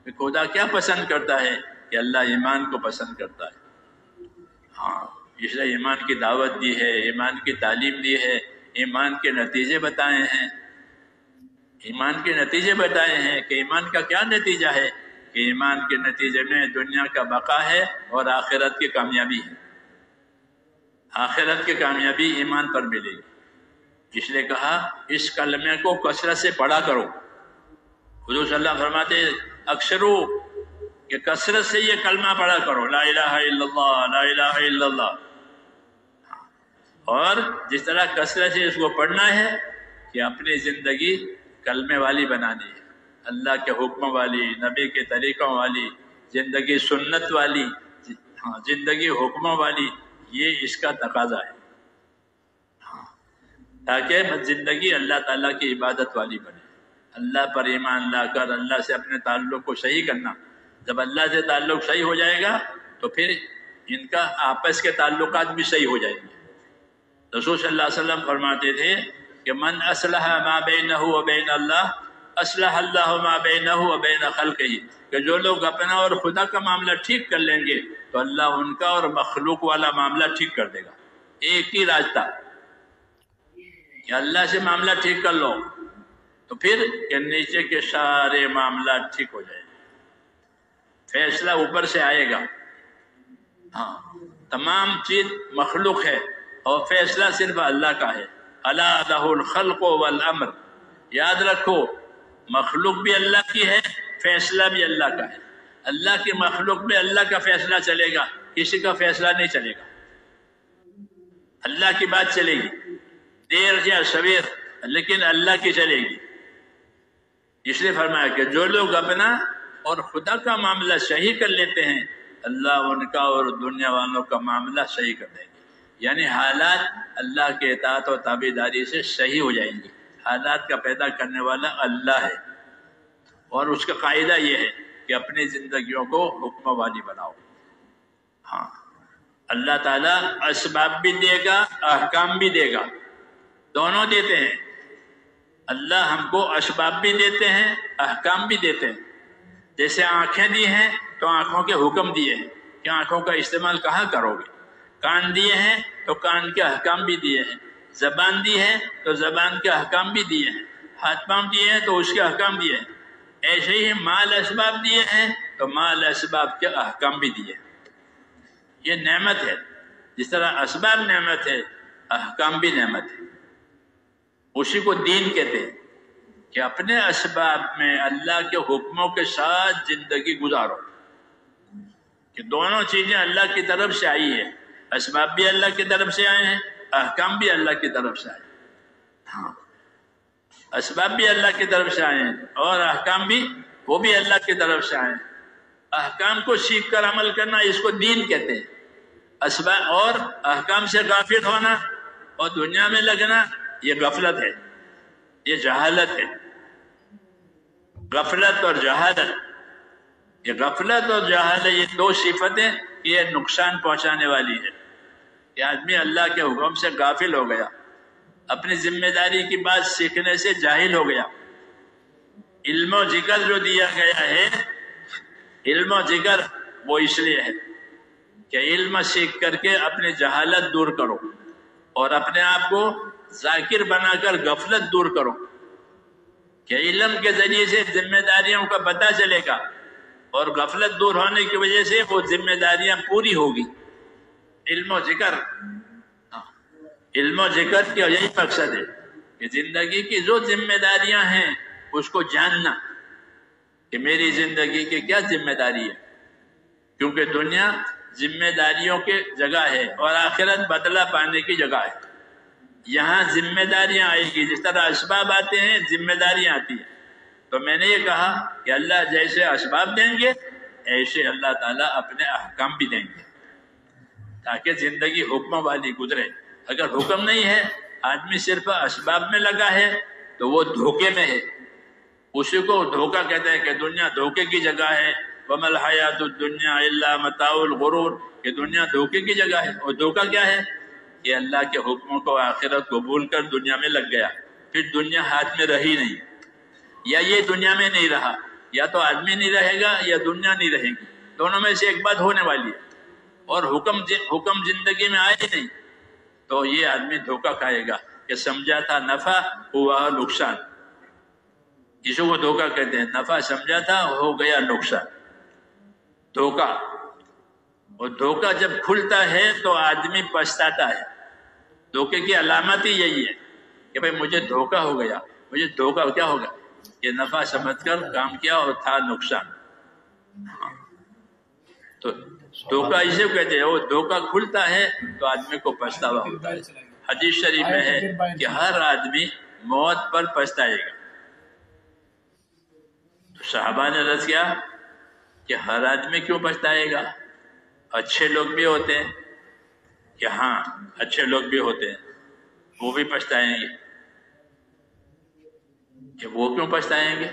کہ خدا کیا پسند کرتا ہے؟ کہ اللہ ایمان کو پسند کرتا ہے۔ ہاں، اس لیے ایمان کی دعوت دی ہے، ایمان کی تعلیم دی ہے، ایمان کے نتیجے بتائے ہیں۔ ایمان کے نتیجے بتائے ہیں کہ ایمان کا کیا نتیجہ ہے؟ کہ ایمان کے نتیجے میں دنیا کا بقا ہے اور آخرت کی کامیابی ہے۔ آخرت کی کامیابی ایمان پر ملے گی۔ اس لیے کہا اس کلمے کو کثرت سے پڑھا کرو۔ حضور صلی اللہ علیہ وسلم فرماتے اکثرو، کہ کثرت سے یہ کلمہ پڑھا کرو، لا الہ الا اللہ، لا الہ الا اللہ۔ اور جس طرح کثرت سے اس کو پڑھنا ہے کہ اپنی زندگی کلمے والی بنانی ہے، اللہ کے حکم والی، نبی کے طریقوں والی، زندگی سنت والی، زندگی حکموں والی، یہ اس کا تقاضا ہے، تاکہ زندگی اللہ تعالیٰ کی عبادت والی بنے۔ اللہ پر ایمان لا کر اللہ سے اپنے تعلق کو صحیح کرنا۔ جب اللہ سے تعلق صحیح ہو جائے گا تو پھر ان کا آپس کے تعلقات بھی صحیح ہو جائیں گے۔ رسول صلی اللہ علیہ وسلم فرماتے تھے کہ من اصلح ما بینہ و بین اللہ اصلح اللہ ما بینہ و بین خلقہ، کہ جو لوگ اپنا اور خدا کا معاملہ ٹھیک کر لیں گے تو اللہ ان کا اور مخلوق والا معاملہ ٹھیک کر دے گا۔ ایک ہی راستہ کہ اللہ سے معاملہ ٹھیک کر لو تو پھر کہ نیچے کے سارے معاملات ٹھیک ہو جائیں گے، فیصلہ اوپر سے آئے گا۔ ہاں، تمام چیز مخلوق ہے اور فیصلہ صرف اللہ کا ہے۔ الا لہ الخلق والامر، یاد رکھو مخلوق بھی اللہ کی ہے، فیصلہ بھی اللہ کا ہے۔ اللہ کی مخلوق میں اللہ کا فیصلہ چلے گا، کسی کا فیصلہ نہیں چلے گا۔ اللہ کی بات چلے گی، دیر یا سویر، لیکن اللہ کی چلے گی۔ اس لیے فرمایا کہ جو لوگ اپنا اور خدا کا معاملہ صحیح کر لیتے ہیں، اللہ ان کا اور دنیا والوں کا معاملہ صحیح کر دیں گے۔ یعنی حالات اللہ کے اطاعت و تابعداری سے صحیح ہو جائیں گے۔ حالات کا پیدا کرنے والا اللہ ہے، اور اس کا قاعدہ یہ ہے کہ اپنی زندگیوں کو حکم والی بناؤ۔ ہاں، اللہ تعالیٰ اسباب بھی دے گا، احکام بھی دے گا، دونوں دیتے ہیں۔ اللہ ہم کو اسباب بھی دیتے ہیں، احکام بھی دیتے ہیں۔ جیسے آنکھیں دی ہیں تو آنکھوں کے حکم دیے ہیں کہ آنکھوں کا استعمال کہاں کرو گے۔ کان دیے ہیں تو کان کے احکام بھی دیے ہیں۔ زبان دی ہے تو زبان کے احکام بھی دیے ہیں۔ ہاتھ پاؤں دیے ہیں تو اس کے احکام دیے ہیں۔ ایسے ہی مال اسباب دیے ہیں تو مال اسباب کے احکام بھی دیے ہیں۔ یہ نعمت ہے، جس طرح اسباب نعمت ہے، احکام بھی نعمت ہے۔ اسی کو دین کہتے ہیں کہ اپنے اسباب میں اللہ کے حکموں کے ساتھ زندگی گزارو، کہ دونوں چیزیں اللہ کی طرف سے آئی ہیں۔ اسباب بھی اللہ کی طرف سے آئے ہیں، احکام بھی اللہ کی طرف سے آئے ہیں۔ ہاں، اسباب بھی اللہ کی طرف سے آئے ہیں اور احکام بھی، وہ بھی اللہ کی طرف سے آئے ہیں۔ احکام کو سیکھ کر عمل کرنا، اس کو دین کہتے ہیں۔ اسباب اور احکام سے غافل ہونا اور دنیا میں لگنا، یہ غفلت ہے، یہ جہالت ہے۔ غفلت اور جہالت، یہ غفلت اور جہالت، یہ دو صفتیں یہ نقصان پہنچانے والی ہے۔ کہ آدمی اللہ کے حکم سے غافل ہو گیا، اپنی ذمہ داری کی بات سیکھنے سے جاہل ہو گیا۔ علم و ذکر جو دیا گیا ہے، علم و ذکر وہ اس لیے ہے کہ علم سیکھ کر کے اپنی جہالت دور کرو اور اپنے آپ کو ذاکر بنا کر غفلت دور کرو۔ کہ علم کے ذریعے سے ذمہ داریوں کا پتہ چلے گا اور غفلت دور ہونے کی وجہ سے وہ ذمہ داریاں پوری ہوگی. علم و ذکر، علم و ذکر کا یہی مقصد ہے کہ زندگی کی جو ذمہ داریاں ہیں اس کو جاننا کہ میری زندگی کی کیا ذمہ داری ہے، کیونکہ دنیا ذمہ داریوں کی جگہ ہے اور آخرت بدلہ پانے کی جگہ ہے. یہاں ذمہ داریاں آئے گی، جس طرح اسباب آتے ہیں ذمہ داریاں آتی ہیں. تو میں نے یہ کہا کہ اللہ جیسے اسباب دیں گے ایسے اللہ تعالیٰ اپنے احکام بھی دیں گے تاکہ زندگی حکموں والی گزرے. اگر حکم نہیں ہے، آدمی صرف اسباب میں لگا ہے تو وہ دھوکے میں ہے. اسی کو دھوکہ کہتے ہیں کہ دنیا دھوکے کی جگہ ہے. وَمَا الْحَيَاةُ الدُّنْيَا إِلَّا مَتَاعُ الْغُرُورِ، کہ دنیا دھوکے کی جگہ ہے. اور دھوکہ کیا ہے؟ کہ اللہ کے حکموں کو آخرت کو بھول کر دنیا میں لگ گیا، پھر دنیا ہاتھ میں رہی نہیں، یا یہ دنیا میں نہیں رہا، یا تو آدمی نہیں رہے گا یا دنیا نہیں رہے گی. دونوں میں سے ایک بات ہونے والی ہے. اور حکم زندگی میں آئے نہیں تو یہ آدمی دھوکہ کھائے گا کہ سمجھا تھا نفع ہوا نقصان. جس کو دھوکہ کہتے ہیں، نفع سمجھا تھا ہو گیا نقصان. دھوکہ، اور دھوکہ جب کھلتا ہے تو آدمی پچھتاتا ہے. دھوکے کی علامت ہی یہی ہے کہ بھئی مجھے دھوکہ ہو گیا. مجھے دھوکہ کیا ہوگا؟ کہ نفع سمجھ کر کام کیا اور تھا نقصان. تو دھوکہ اسے کہتے ہیں. وہ دھوکہ کھلتا ہے تو آدمی کو پچھتاوا ہوتا ہے. حدیث شریف میں ہے کہ ہر آدمی موت پر پچھتائے گا. تو صحابہ نے عرض کیا کہ ہر آدمی کیوں پچھتائے گا؟ اچھے لوگ بھی ہوتے ہیں کہ ہاں اچھے لوگ بھی ہوتے ہیں، وہ بھی پچھتائیں گے. کہ وہ کیوں پچھتائیں گے؟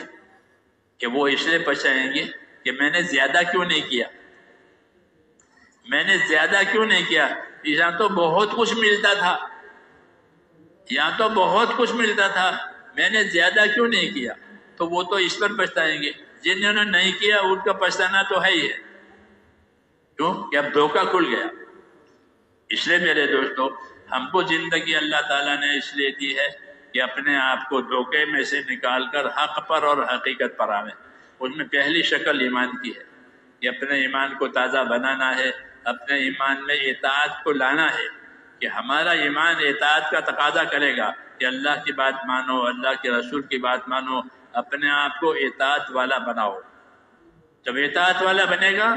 کہ وہ اس لیے پچھتائیں گے کہ میں نے زیادہ کیوں نہیں کیا. میں نے زیادہ کیوں نہیں کیا؟ یہاں تو بہت کچھ ملتا تھا، یہاں تو بہت کچھ ملتا تھا، میں نے زیادہ کیوں نہیں کیا. تو وہ تو اس پر پچھتائیں گے. جنہوں نے نہیں کیا ان کا پچھتانا تو ہے ہی ہے. کیوں؟ کہ اب دھوکہ کھل گیا. اس لیے میرے دوستو، ہم کو زندگی اللہ تعالیٰ نے اس لیے دی ہے کہ اپنے آپ کو دھوکے میں سے نکال کر حق پر اور حقیقت پر آویں. اس میں پہلی شکل ایمان کی ہے کہ اپنے ایمان کو تازہ بنانا ہے، اپنے ایمان میں اطاعت کو لانا ہے. کہ ہمارا ایمان اطاعت کا تقاضا کرے گا کہ اللہ کی بات مانو، اللہ کے رسول کی بات مانو، اپنے آپ کو اطاعت والا بناؤ. جب اطاعت والا بنے گا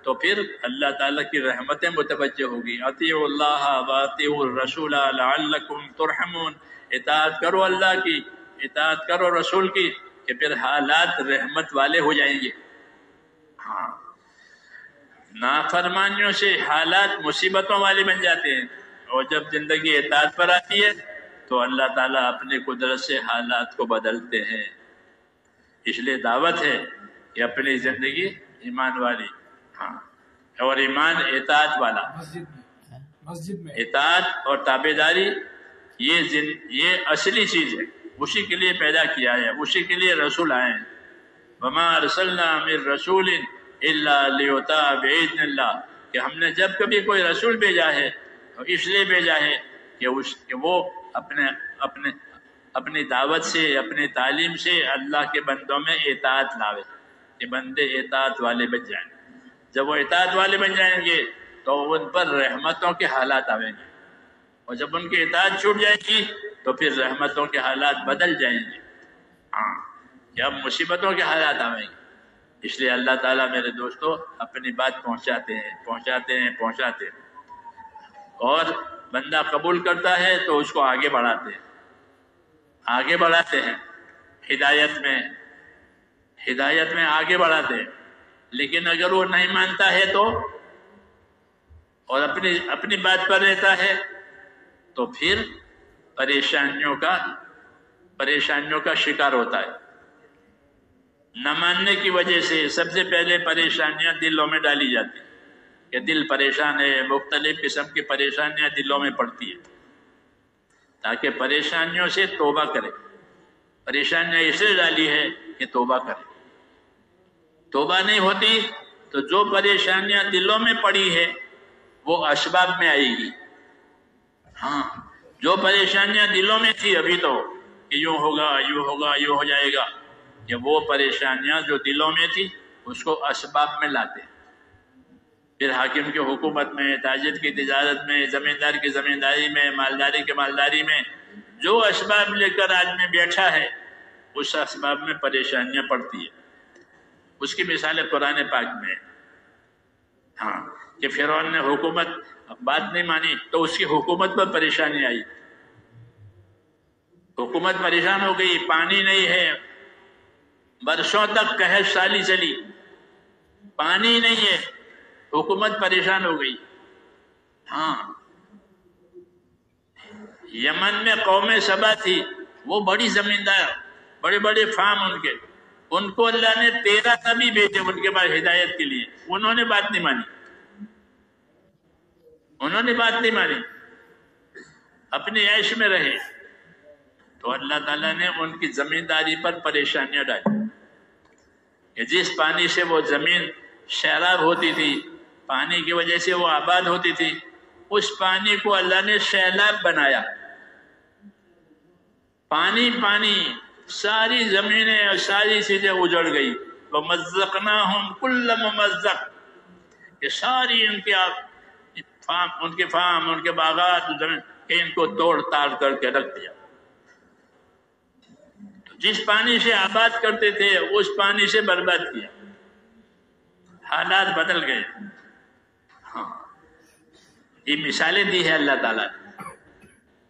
تو پھر اللہ تعالیٰ کی رحمتیں متوجہ ہوگی. اطیعوا اللہ واطیعوا الرسول لعلکم ترحمون. اطاعت کرو اللہ کی، اطاعت کرو رسول کی، کہ پھر حالات رحمت والے ہو جائیں گے. ہاں، نافرمانیوں سے حالات مصیبتوں والے بن جاتے ہیں، اور جب زندگی اطاعت پر آتی ہے تو اللہ تعالیٰ اپنی قدرت سے حالات کو بدلتے ہیں. اس لیے دعوت ہے کہ اپنی زندگی ایمان والی، ہاں، اور ایمان اطاعت والا. مسجد میں اطاعت اور تابعداری یہ اصلی چیز ہے. اسی کے لیے پیدا کیا ہے، اسی کے لیے رسول آئے ہیں. وما ارسلنا من رسول الا لیطاع باذن اللہ. کہ ہم نے جب کبھی کوئی رسول بھیجا ہے تو اس لیے بھیجا ہے کہ وہ اپنی دعوت سے، اپنی تعلیم سے اللہ کے بندوں میں اطاعت لاوے، کہ بندے اطاعت والے بن جائیں. جب وہ اطاعت والے بن جائیں گے تو ان پر رحمتوں کے حالات آئیں گے، اور جب ان کی اطاعت چھوٹ جائے گی تو پھر رحمتوں کے حالات بدل جائیں گے. ہاں، جب مصیبتوں کے حالات آئیں گے. اس لیے اللہ تعالیٰ میرے دوستو اپنی بات پہنچاتے ہیں، اور بندہ قبول کرتا ہے تو اس کو آگے بڑھاتے ہیں ہدایت میں آگے بڑھاتے ہیں. لیکن اگر وہ نہیں مانتا ہے تو، اور اپنی بات پر رہتا ہے تو پھر پریشانیوں کا شکار ہوتا ہے. نہ ماننے کی وجہ سے سب سے پہلے پریشانیاں دلوں میں ڈالی جاتی ہیں کہ دل پریشان ہے. مختلف قسم کی پریشانیاں دلوں میں پڑتی ہیں تاکہ پریشانیوں سے توبہ کرے. پریشانیاں اس لیے ڈالی ہے کہ توبہ کرے. توبہ نہیں ہوتی تو جو پریشانیاں دلوں میں پڑی ہے وہ اسباب میں آئے گی. ہاں، جو پریشانیاں دلوں میں تھی ابھی تو کہ یوں ہوگا، یوں ہوگا، یوں ہو جائے گا، کہ وہ پریشانیاں جو دلوں میں تھی اس کو اسباب میں لاتے ہیں۔ پھر حاکم کی حکومت میں، تاجر کی تجارت میں، زمیندار کی زمینداری میں، مالداری کی مالداری میں جو اسباب لے کر آدمی بیٹھا ہے اس اسباب میں پریشانیاں پڑتی ہیں۔ اس کی مثال قرآن پاک میں، ہاں، کہ فرعون نے حکومت بات نہیں مانی تو اس کی حکومت پر پریشانی آئی، حکومت پریشان ہو گئی، پانی نہیں ہے، برسوں تک قحط سالی چلی، پانی نہیں ہے، حکومت پریشان ہو گئی۔ ہاں، یمن میں قوم سبا تھی، وہ بڑی زمیندار، بڑے بڑے فارم ان کو اللہ نے 13 نبی بھیجے ان کے پاس ہدایت کے لیے، انہوں نے بات نہیں مانی، اپنے عیش میں رہے، تو اللہ تعالیٰ نے ان کی زمینداری پر پریشانیاں ڈالی کہ جس پانی سے وہ زمین سیراب ہوتی تھی، پانی کی وجہ سے وہ آباد ہوتی تھی، اس پانی کو اللہ نے سیلاب بنایا، پانی ساری زمینیں اور ساری چیزیں اجڑ گئی، وَمَزَّقْنَاهُمْ كُلَّ مُمَزَّقٍ، کہ ساری ان کے فارم، ان کے باغات، کہ ان کو توڑ تاڑ کر کے رکھ دیا۔ جس پانی سے آباد کرتے تھے اس پانی سے برباد کیا، حالات بدل گئے۔ ہاں، یہ مثالیں دی ہے اللہ تعالیٰ نے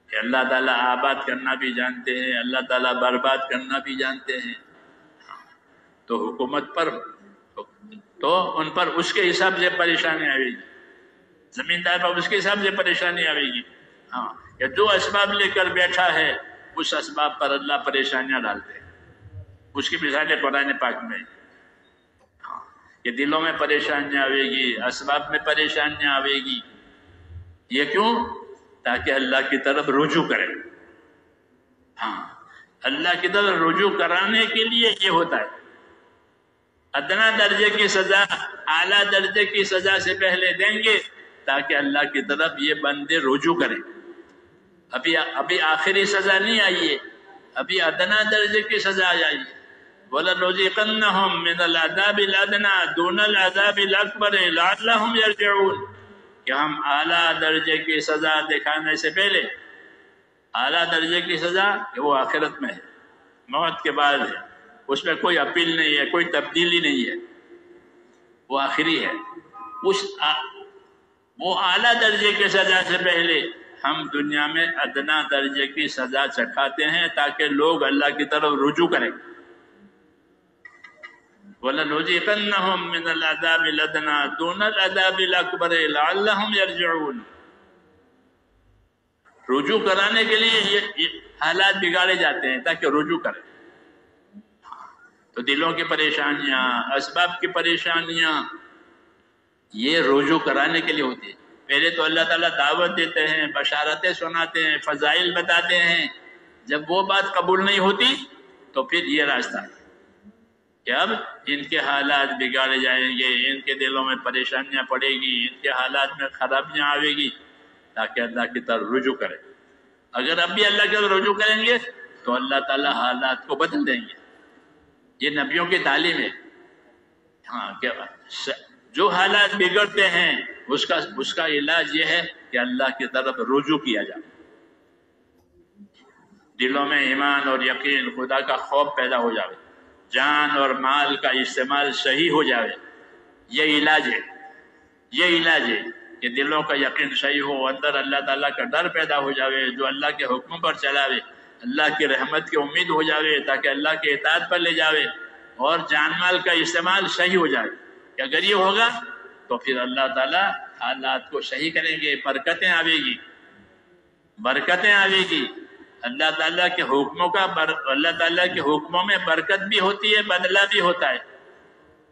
کہ اللہ تعالیٰ آباد کرنا بھی جانتے ہیں، اللہ تعالیٰ برباد کرنا بھی جانتے ہیں۔ تو حکومت پر تو ان پر اس کے حساب سے پریشانی آئے گی، زمیندار پر اس کے حساب سے پریشانی آئے گی۔ ہاں، کہ جو اسباب لے کر بیٹھا ہے اس اسباب پر اللہ پریشانیاں ڈالتے ہیں۔ اس کی مثال قرآن پاک میں، ہاں، کہ دلوں میں پریشانیاں آئے گی، اسباب میں پریشانیاں آئے گی۔ یہ کیوں؟ تاکہ اللہ کی طرف رجوع کرے۔ ہاں، اللہ کی طرف رجوع کرانے کے لیے یہ ہوتا ہے۔ ادنا درجے کی سزا اعلیٰ درجے کی سزا سے پہلے دیں گے تاکہ اللہ کی طرف یہ بندے رجوع کریں۔ ابھی آخری سزا نہیں آئی ہے، ابھی ادنا درجے کی سزا آئی ہے۔ وَلَنُذِيقَنَّهُم مِّنَ الْعَذَابِ الْأَدْنَىٰ دُونَ الْعَذَابِ الْأَكْبَرِ لَعَلَّهُمْ يَرْجِعُونَ، کہ ہم اعلیٰ درجے کی سزا دکھانے سے پہلے، اعلیٰ درجے کی سزا کہ وہ آخرت میں ہے، موت کے بعد ہے، اس میں کوئی اپیل نہیں ہے، کوئی تبدیلی نہیں ہے، وہ آخری ہے۔ وہ اعلیٰ درجے کی سزا سے پہلے ہم دنیا میں ادنا درجے کی سزا چکھاتے ہیں تاکہ لوگ اللہ کی طرف رجوع کریں۔ وَلَنُذِيقَنَّهُم مِّنَ الْعَذَابِ الْأَدْنَىٰ دُونَ الْعَذَابِ الْأَكْبَرِ لَعَلَّهُمْ يَرْجِعُونَ، رجوع کرانے کے لیے یہ حالات بگاڑے جاتے ہیں تاکہ رجوع کریں۔ تو دلوں کی پریشانیاں، اسباب کی پریشانیاں، یہ رجوع کرانے کے لیے ہوتی ہے۔ پہلے تو اللہ تعالیٰ دعوت دیتے ہیں، بشارتیں سناتے ہیں، فضائل بتاتے ہیں، جب وہ بات قبول نہیں ہوتی تو پھر یہ راستہ ہے کہ اب ان کے حالات بگاڑے جائیں گے، ان کے دلوں میں پریشانیاں پڑے گی، ان کے حالات میں خرابیاں آئے گی تاکہ اللہ کی طرف رجوع کریں۔ اگر اب بھی اللہ کی طرف رجوع کریں گے تو اللہ تعالیٰ حالات کو بدل دیں گے۔ یہ نبیوں کی تعلیم ہے۔ ہاں، کہ جو حالات بگڑتے ہیں اس کا علاج یہ ہے کہ اللہ کی طرف رجوع کیا جائے، دلوں میں ایمان اور یقین، خدا کا خوف پیدا ہو جائے، جان اور مال کا استعمال صحیح ہو جائے۔ یہ علاج ہے کہ دلوں کا یقین صحیح ہو، اندر اللہ تعالیٰ کا ڈر پیدا ہو جائے، جو اللہ کے حکم پر چلاوے، اللہ کی رحمت کی امید ہو جائے تاکہ اللہ کے اطاعت پر لے جاوے، اور جان مال کا استعمال صحیح ہو جائے۔ کہ اگر یہ ہوگا تو پھر اللہ تعالیٰ حالات کو صحیح کریں گے، برکتیں آئے گی۔ اللہ تعالیٰ کے حکموں میں برکت بھی ہوتی ہے، بدلہ بھی ہوتا ہے۔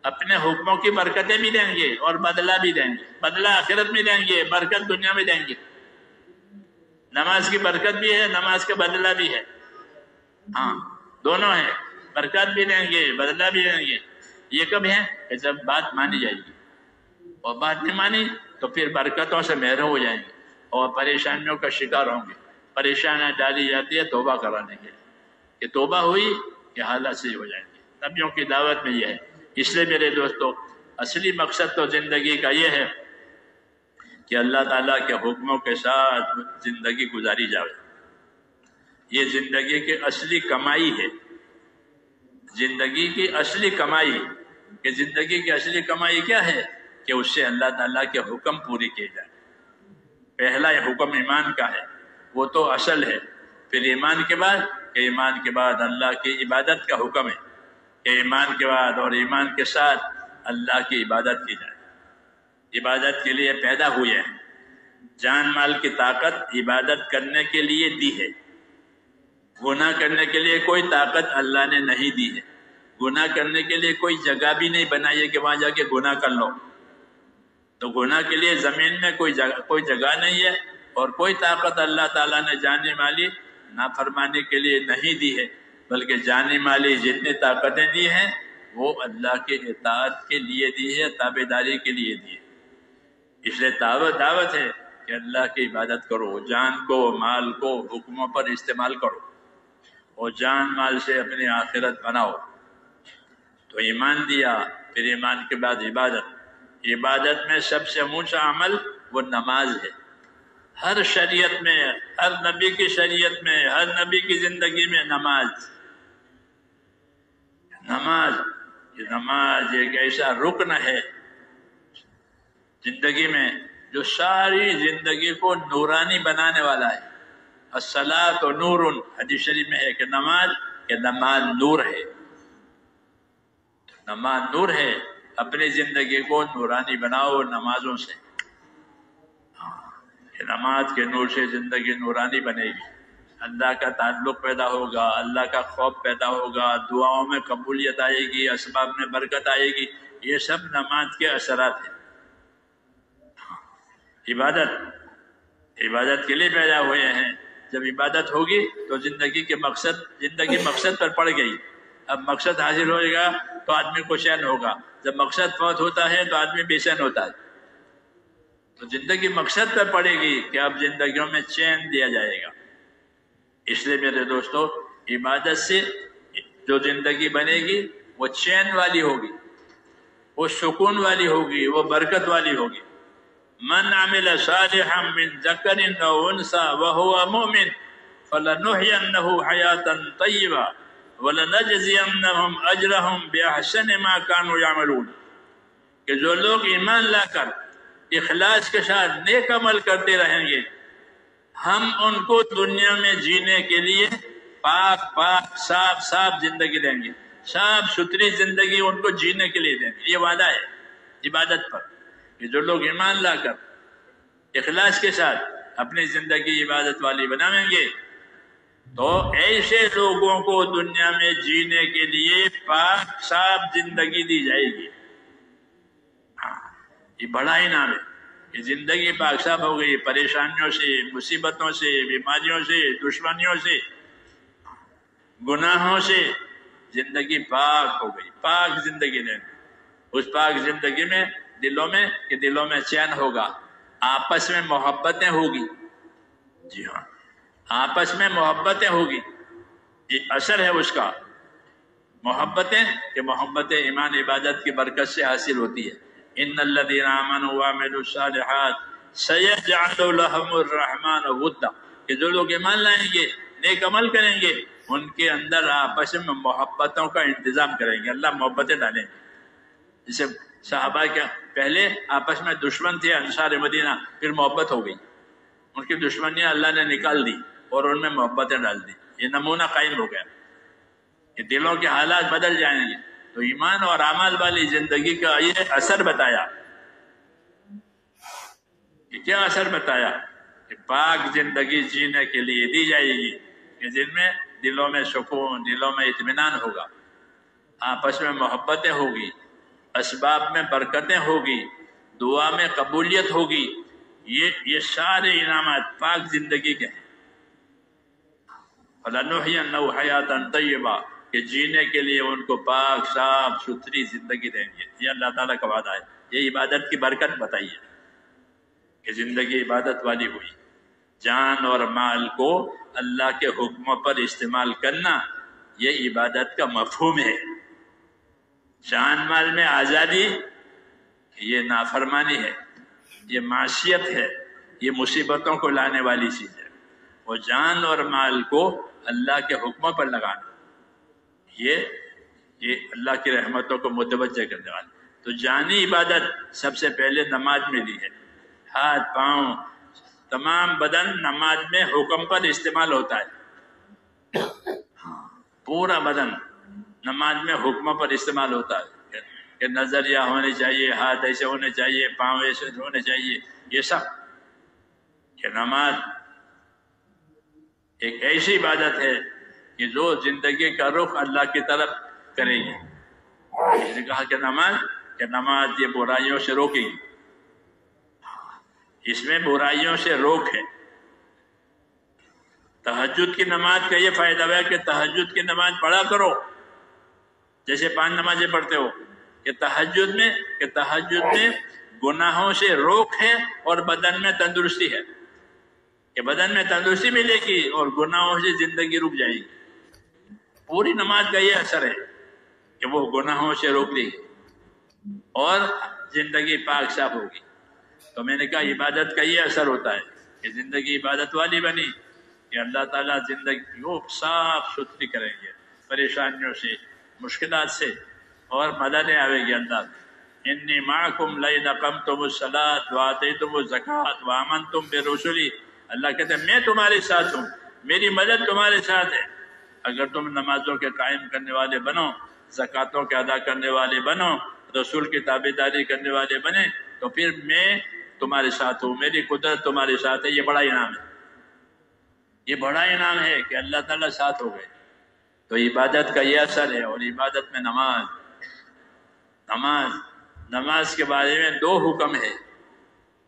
اپنے حکموں کی برکتیں بھی دیں گے اور بدلہ بھی دیں گے، بدلہ آخرت میں دیں گے، برکت دنیا میں دیں گے۔ نماز کی برکت بھی ہے، نماز کا بدلہ بھی ہے، ہاں دونوں ہیں، برکت بھی دیں گے، بدلہ بھی دیں گے۔ یہ کب ہے؟ کہ جب بات مانی جائے گی، اور بات نہیں مانی تو پھر برکتوں سے محروم ہو جائیں گے اور پریشانیوں کا شکار ہوں گے۔ پریشانیاں ڈالی جاتی ہے توبہ کرانے کے لیے، کہ توبہ ہوئی کہ حالات صحیح ہو جائیں گے۔ نبیوں کی دعوت میں یہ ہے۔ اس لیے میرے دوستو اصلی مقصد تو زندگی کا یہ ہے کہ اللہ تعالیٰ کے حکموں کے ساتھ زندگی گزاری جائے۔ یہ زندگی کی اصلی کمائی ہے، زندگی کی اصلی کمائی۔ کہ زندگی کی اصلی کمائی کیا ہے؟ کہ اس سے اللہ تعالیٰ کے حکم پوری کیے جائے۔ پہلا حکم ایمان کا ہے، وہ تو اصل ہے۔ پھر ایمان کے بعد کہ ایمان کے بعد اللہ کی عبادت کا حکم ہے کہ ایمان کے بعد اور ایمان کے ساتھ اللہ کی عبادت کی جائے۔ عبادت کے لیے پیدا ہوئے ہیں، جان مال کی طاقت عبادت کرنے کے لیے دی ہے۔ گناہ کرنے کے لیے کوئی طاقت اللہ نے نہیں دی ہے۔ گناہ کرنے کے لیے کوئی جگہ بھی نہیں بنائی ہے کہ وہاں جا کے گناہ کر لو۔ تو گناہ کے لیے زمین میں کوئی جگہ نہیں ہے، اور کوئی طاقت اللہ تعالیٰ نے جانی مالی نافرمانی کے لیے نہیں دی ہے، بلکہ جانی مالی جتنی طاقتیں دی ہیں وہ اللہ کے اطاعت کے لیے دی ہے، تابعداری کے لیے دی ہے۔ اس لیے دعوت ہے کہ اللہ کی عبادت کرو، جان کو مال کو حکموں پر استعمال کرو، اور جان مال سے اپنی آخرت بناؤ۔ تو ایمان دیا، پھر ایمان کے بعد عبادت میں سب سے اونچا عمل وہ نماز ہے۔ ہر شریعت میں، ہر نبی کی شریعت میں، ہر نبی کی زندگی میں نماز ایک ایسا رکن ہے زندگی میں جو ساری زندگی کو نورانی بنانے والا ہے۔ الصلاۃ نور، حدیث شریف میں ہے کہ نماز نور ہے۔ نماز نور ہے، اپنی زندگی کو نورانی بناؤ نمازوں سے۔ نماز کے نور سے زندگی نورانی بنے گی، اللہ کا تعلق پیدا ہوگا، اللہ کا خوف پیدا ہوگا، دعاؤں میں قبولیت آئے گی، اسباب میں برکت آئے گی۔ یہ سب نماز کے اثرات ہیں۔ عبادت کے لیے پیدا ہوئے ہیں۔ جب عبادت ہوگی تو زندگی مقصد پر پڑ گئی۔ اب مقصد حاصل ہوئے گا تو آدمی کو چین ہوگا، جب مقصد فوت ہوتا ہے تو آدمی بے چین ہوتا ہے۔ تو زندگی مقصد پر پڑے گی کہ اب زندگیوں میں چین دیا جائے گا۔ اس لیے میرے دوستو عبادت سے جو زندگی بنے گی وہ چین والی ہوگی، وہ سکون والی ہوگی، وہ برکت والی ہوگی۔ من عمل صالحا من ذکر او انثى وهو مؤمن فلنحيينه حياة طیبہ وَلَنَجْزِيَنَّهُمْ أَجْرَهُمْ بِأَحْسَنِ مَا كَانُوا يَعْمَلُونَ، کہ جو لوگ ایمان لا کر اخلاص کے ساتھ نیک عمل کرتے رہیں گے، ہم ان کو دنیا میں جینے کے لیے پاک صاف زندگی دیں گے، صاف ستھری زندگی ان کو جینے کے لیے دیں گے۔ یہ وعدہ ہے عبادت پر کہ جو لوگ ایمان لا کر اخلاص کے ساتھ اپنی زندگی عبادت والی بنائیں گے تو ایسے لوگوں کو دنیا میں جینے کے لیے پاک صاف زندگی دی جائے گی۔ یہ بڑا انعام ہے کہ زندگی پاک صاف ہو گئی، پریشانیوں سے، مصیبتوں سے، بیماریوں سے، دشمنیوں سے، گناہوں سے زندگی پاک ہو گئی، پاک زندگی دیں گے۔ اس پاک زندگی میں دلوں میں چین ہوگا، آپس میں محبتیں ہوگی۔ جی ہاں، آپس میں محبتیں ہوگی، یہ اثر ہے اس کا۔ محبتیں ایمان عبادت کی برکت سے حاصل ہوتی ہے۔ ان الذین آمنوا وعملوا الصالحات سیجعل لهم الرحمن ودا، کہ جو لوگ ایمان لائیں گے، نیک عمل کریں گے، ان کے اندر آپس میں محبتوں کا انتظام کریں گے، اللہ محبتیں ڈالیں گے۔ جیسے صحابہ کے پہلے آپس میں دشمن تھے انصار مدینہ، پھر محبت ہو گئی، ان کی دشمنیاں اللہ نے نکال دی اور ان میں محبتیں ڈال دی۔ یہ نمونہ قائم ہو گیا کہ دلوں کے حالات بدل جائیں گے۔ تو ایمان اور اعمال والی زندگی کا یہ اثر بتایا کہ کیا اثر بتایا کہ پاک زندگی جینے کے لیے دی جائے گی، کہ جن میں دلوں میں سکون، دلوں میں اطمینان ہوگا، آپس میں محبتیں ہوگی، اسباب میں برکتیں ہوگی، دعا میں قبولیت ہوگی۔ یہ سارے انعامات پاک زندگی کے ہیں۔ فَلَنُحْيِيَنَّهُ حَيَاةً طَيِّبَةً، کہ جینے کے لیے ان کو پاک صاف ستھری زندگی دیں گے۔ یہ اللہ تعالیٰ کا وعدہ ہے۔ یہ عبادت کی برکت بتائیے کہ زندگی عبادت والی ہوئی، جان اور مال کو اللہ کے حکموں پر استعمال کرنا، یہ عبادت کا مفہوم ہے. جان مال میں آزادی یہ نافرمانی ہے، یہ معصیت ہے، یہ مصیبتوں کو لانے والی چیز ہے. اور جان اور مال کو اللہ کے حکموں پر لگانا یہ اللہ کی رحمتوں کو متوجہ کرنے والا. تو جانی عبادت سب سے پہلے نماز میں دی ہے. ہاتھ پاؤں تمام بدن نماز میں حکم پر استعمال ہوتا ہے. پورا بدن نماز میں حکموں پر استعمال ہوتا ہے کہ نظر یا ہونی چاہیے، ہاتھ ایسے ہونے چاہیے، پاؤں ایسے ہونے چاہیے. یہ سب کہ نماز ایک ایسی عبادت ہے کہ جو زندگی کا رخ اللہ کی طرف کرے گی. اس نے کہا کہ نماز یہ برائیوں سے روکے گی. اس میں برائیوں سے روک ہے. تہجد کی نماز کا یہ فائدہ ہے کہ تہجد کی نماز پڑھا کرو جیسے 5 نمازیں پڑھتے ہو. کہ تہجد میں گناہوں سے روک ہے اور بدن میں تندرستی ہے. کہ بدن میں تندرستی ملے گی اور گناہوں سے زندگی رک جائے گی. پوری نماز کا یہ اثر ہے کہ وہ گناہوں سے روک لے گی اور زندگی پاک صاف ہوگی. تو میں نے کہا عبادت کا یہ اثر ہوتا ہے کہ زندگی عبادت والی بنی کہ اللہ تعالیٰ زندگی کو صاف ستھری کریں گے، پریشانیوں سے، مشکلات سے، اور مددیں آئے گی. اللہ انی معکم لئن اقمتم الصلاۃ وآتیتم الزکاۃ وآمنتم برسلی. اللہ کہتے ہیں میں تمہارے ساتھ ہوں، میری مدد تمہارے ساتھ ہے. اگر تم نمازوں کے قائم کرنے والے بنو، زکاتوں کے ادا کرنے والے بنو، رسول کی تابعداری کرنے والے بنے، تو پھر میں تمہارے ساتھ ہوں، میری قدرت تمہارے ساتھ ہے. یہ بڑا انعام ہے، یہ بڑا انعام ہے کہ اللہ تعالیٰ ساتھ ہو گئے. تو عبادت کا یہ اثر ہے. اور عبادت میں نماز کے بارے میں 2 حکم ہے.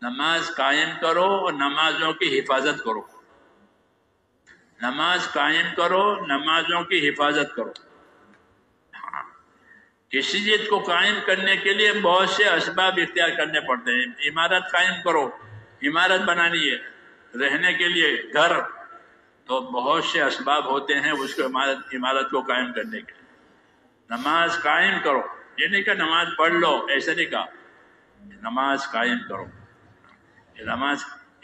نماز قائم کرو اور نمازوں کی حفاظت کرو. نماز قائم کرو، نمازوں کی حفاظت کرو. کسی چیز کو قائم کرنے کے لیے بہت سے اسباب اختیار کرنے پڑتے ہیں. عمارت قائم کرو، عمارت بنانی ہے، رہنے کے لیے گھر، تو بہت سے اسباب ہوتے ہیں اس کو عمارت کو قائم کرنے کے لیے. نماز قائم کرو، یہ نہیں کہ نماز پڑھ لو، ایسا نہیں کہا. نماز قائم کرو.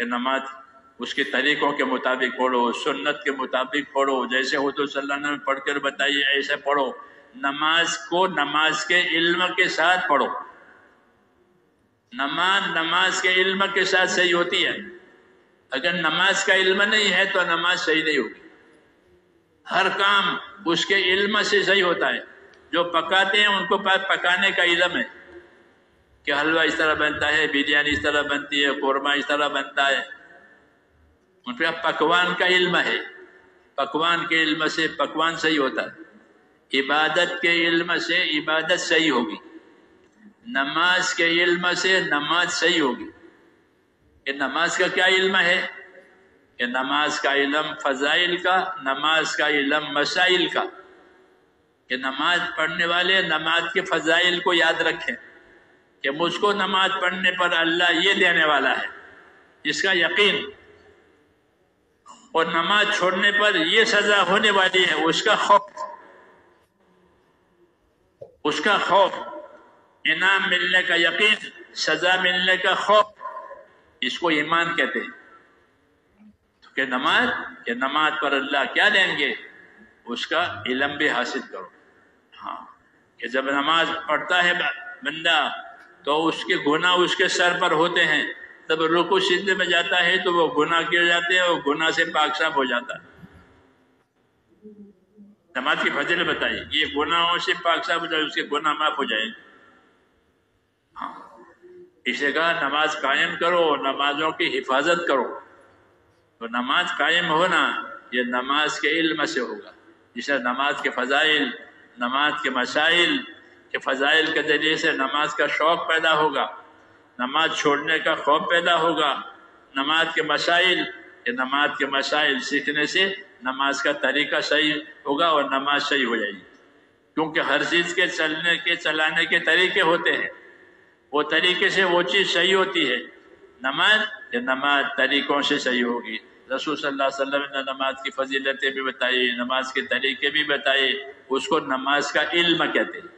نماز اس کے طریقوں کے مطابق پڑھو، سنت کے مطابق پڑھو، جیسے حضور صلی اللہ علیہ وسلم نے پڑھ کر بتائیے ایسے پڑھو. نماز کو نماز کے علم کے ساتھ پڑھو. نماز کے علم کے ساتھ صحیح ہوتی ہے. اگر نماز کا علم نہیں ہے تو نماز صحیح نہیں ہوگی. ہر کام اس کے علم سے صحیح ہوتا ہے. جو پکاتے ہیں ان کو پکانے کا علم ہے کہ حلوہ اس طرح بنتا ہے، بریانی اس طرح بنتی ہے، قورمہ اس طرح بنتا ہے. ان پہ پکوان کا علم ہے. پکوان کے علم سے پکوان صحیح ہوتا ہے. عبادت کے علم سے عبادت صحیح ہوگی. نماز کے علم سے نماز صحیح ہوگی. کہ نماز کا کیا علم ہے؟ کہ نماز کا علم فضائل کا، نماز کا علم مسائل کا. کہ نماز پڑھنے والے نماز کے فضائل کو یاد رکھیں کہ مجھ کو نماز پڑھنے پر اللہ یہ دینے والا ہے، اس کا یقین. اور نماز چھوڑنے پر یہ سزا ہونے والی ہے، اس کا خوف. اس کا خوف، انعام ملنے کا یقین، سزا ملنے کا خوف، اس کو ایمان کہتے ہیں. کہ نماز پر اللہ کیا دیں گے اس کا علم بھی حاصل کرو. کہ جب نماز پڑھتا ہے بندہ تو اس کے گناہ اس کے سر پر ہوتے ہیں. جب رکوع سجدے میں جاتا ہے تو وہ گناہ کیے جاتے ہیں اور گناہ سے پاک صاف ہو جاتا ہے. نماز کی فضیلت بتائیے، یہ گناہوں سے پاک صاف ہو جائے، اس کے گناہ معاف ہو جائیں. اسے کہا نماز قائم کرو، نمازوں کی حفاظت کرو. تو نماز قائم ہونا یہ نماز کے علم سے ہوگا. جسے نماز کے فضائل، نماز کے مسائل کے فضائل کے ذریعے سے نماز کا شوق پیدا ہوگا، نماز چھوڑنے کا خوف پیدا ہوگا. نماز کے مسائل، کہ نماز کے مسائل سیکھنے سے نماز کا طریقہ صحیح ہوگا اور نماز صحیح ہو جائے گی. کیونکہ ہر چیز کے چلانے کے طریقے ہوتے ہیں، وہ طریقے سے وہ چیز صحیح ہوتی ہے. نماز طریقوں سے صحیح ہوگی، رسول صلی اللہ علیہ وسلم نے نماز کی فضیلتیں بھی بتائی، نماز کے طریقے بھی بتائے، اس کو نماز کا علم کہتے ہیں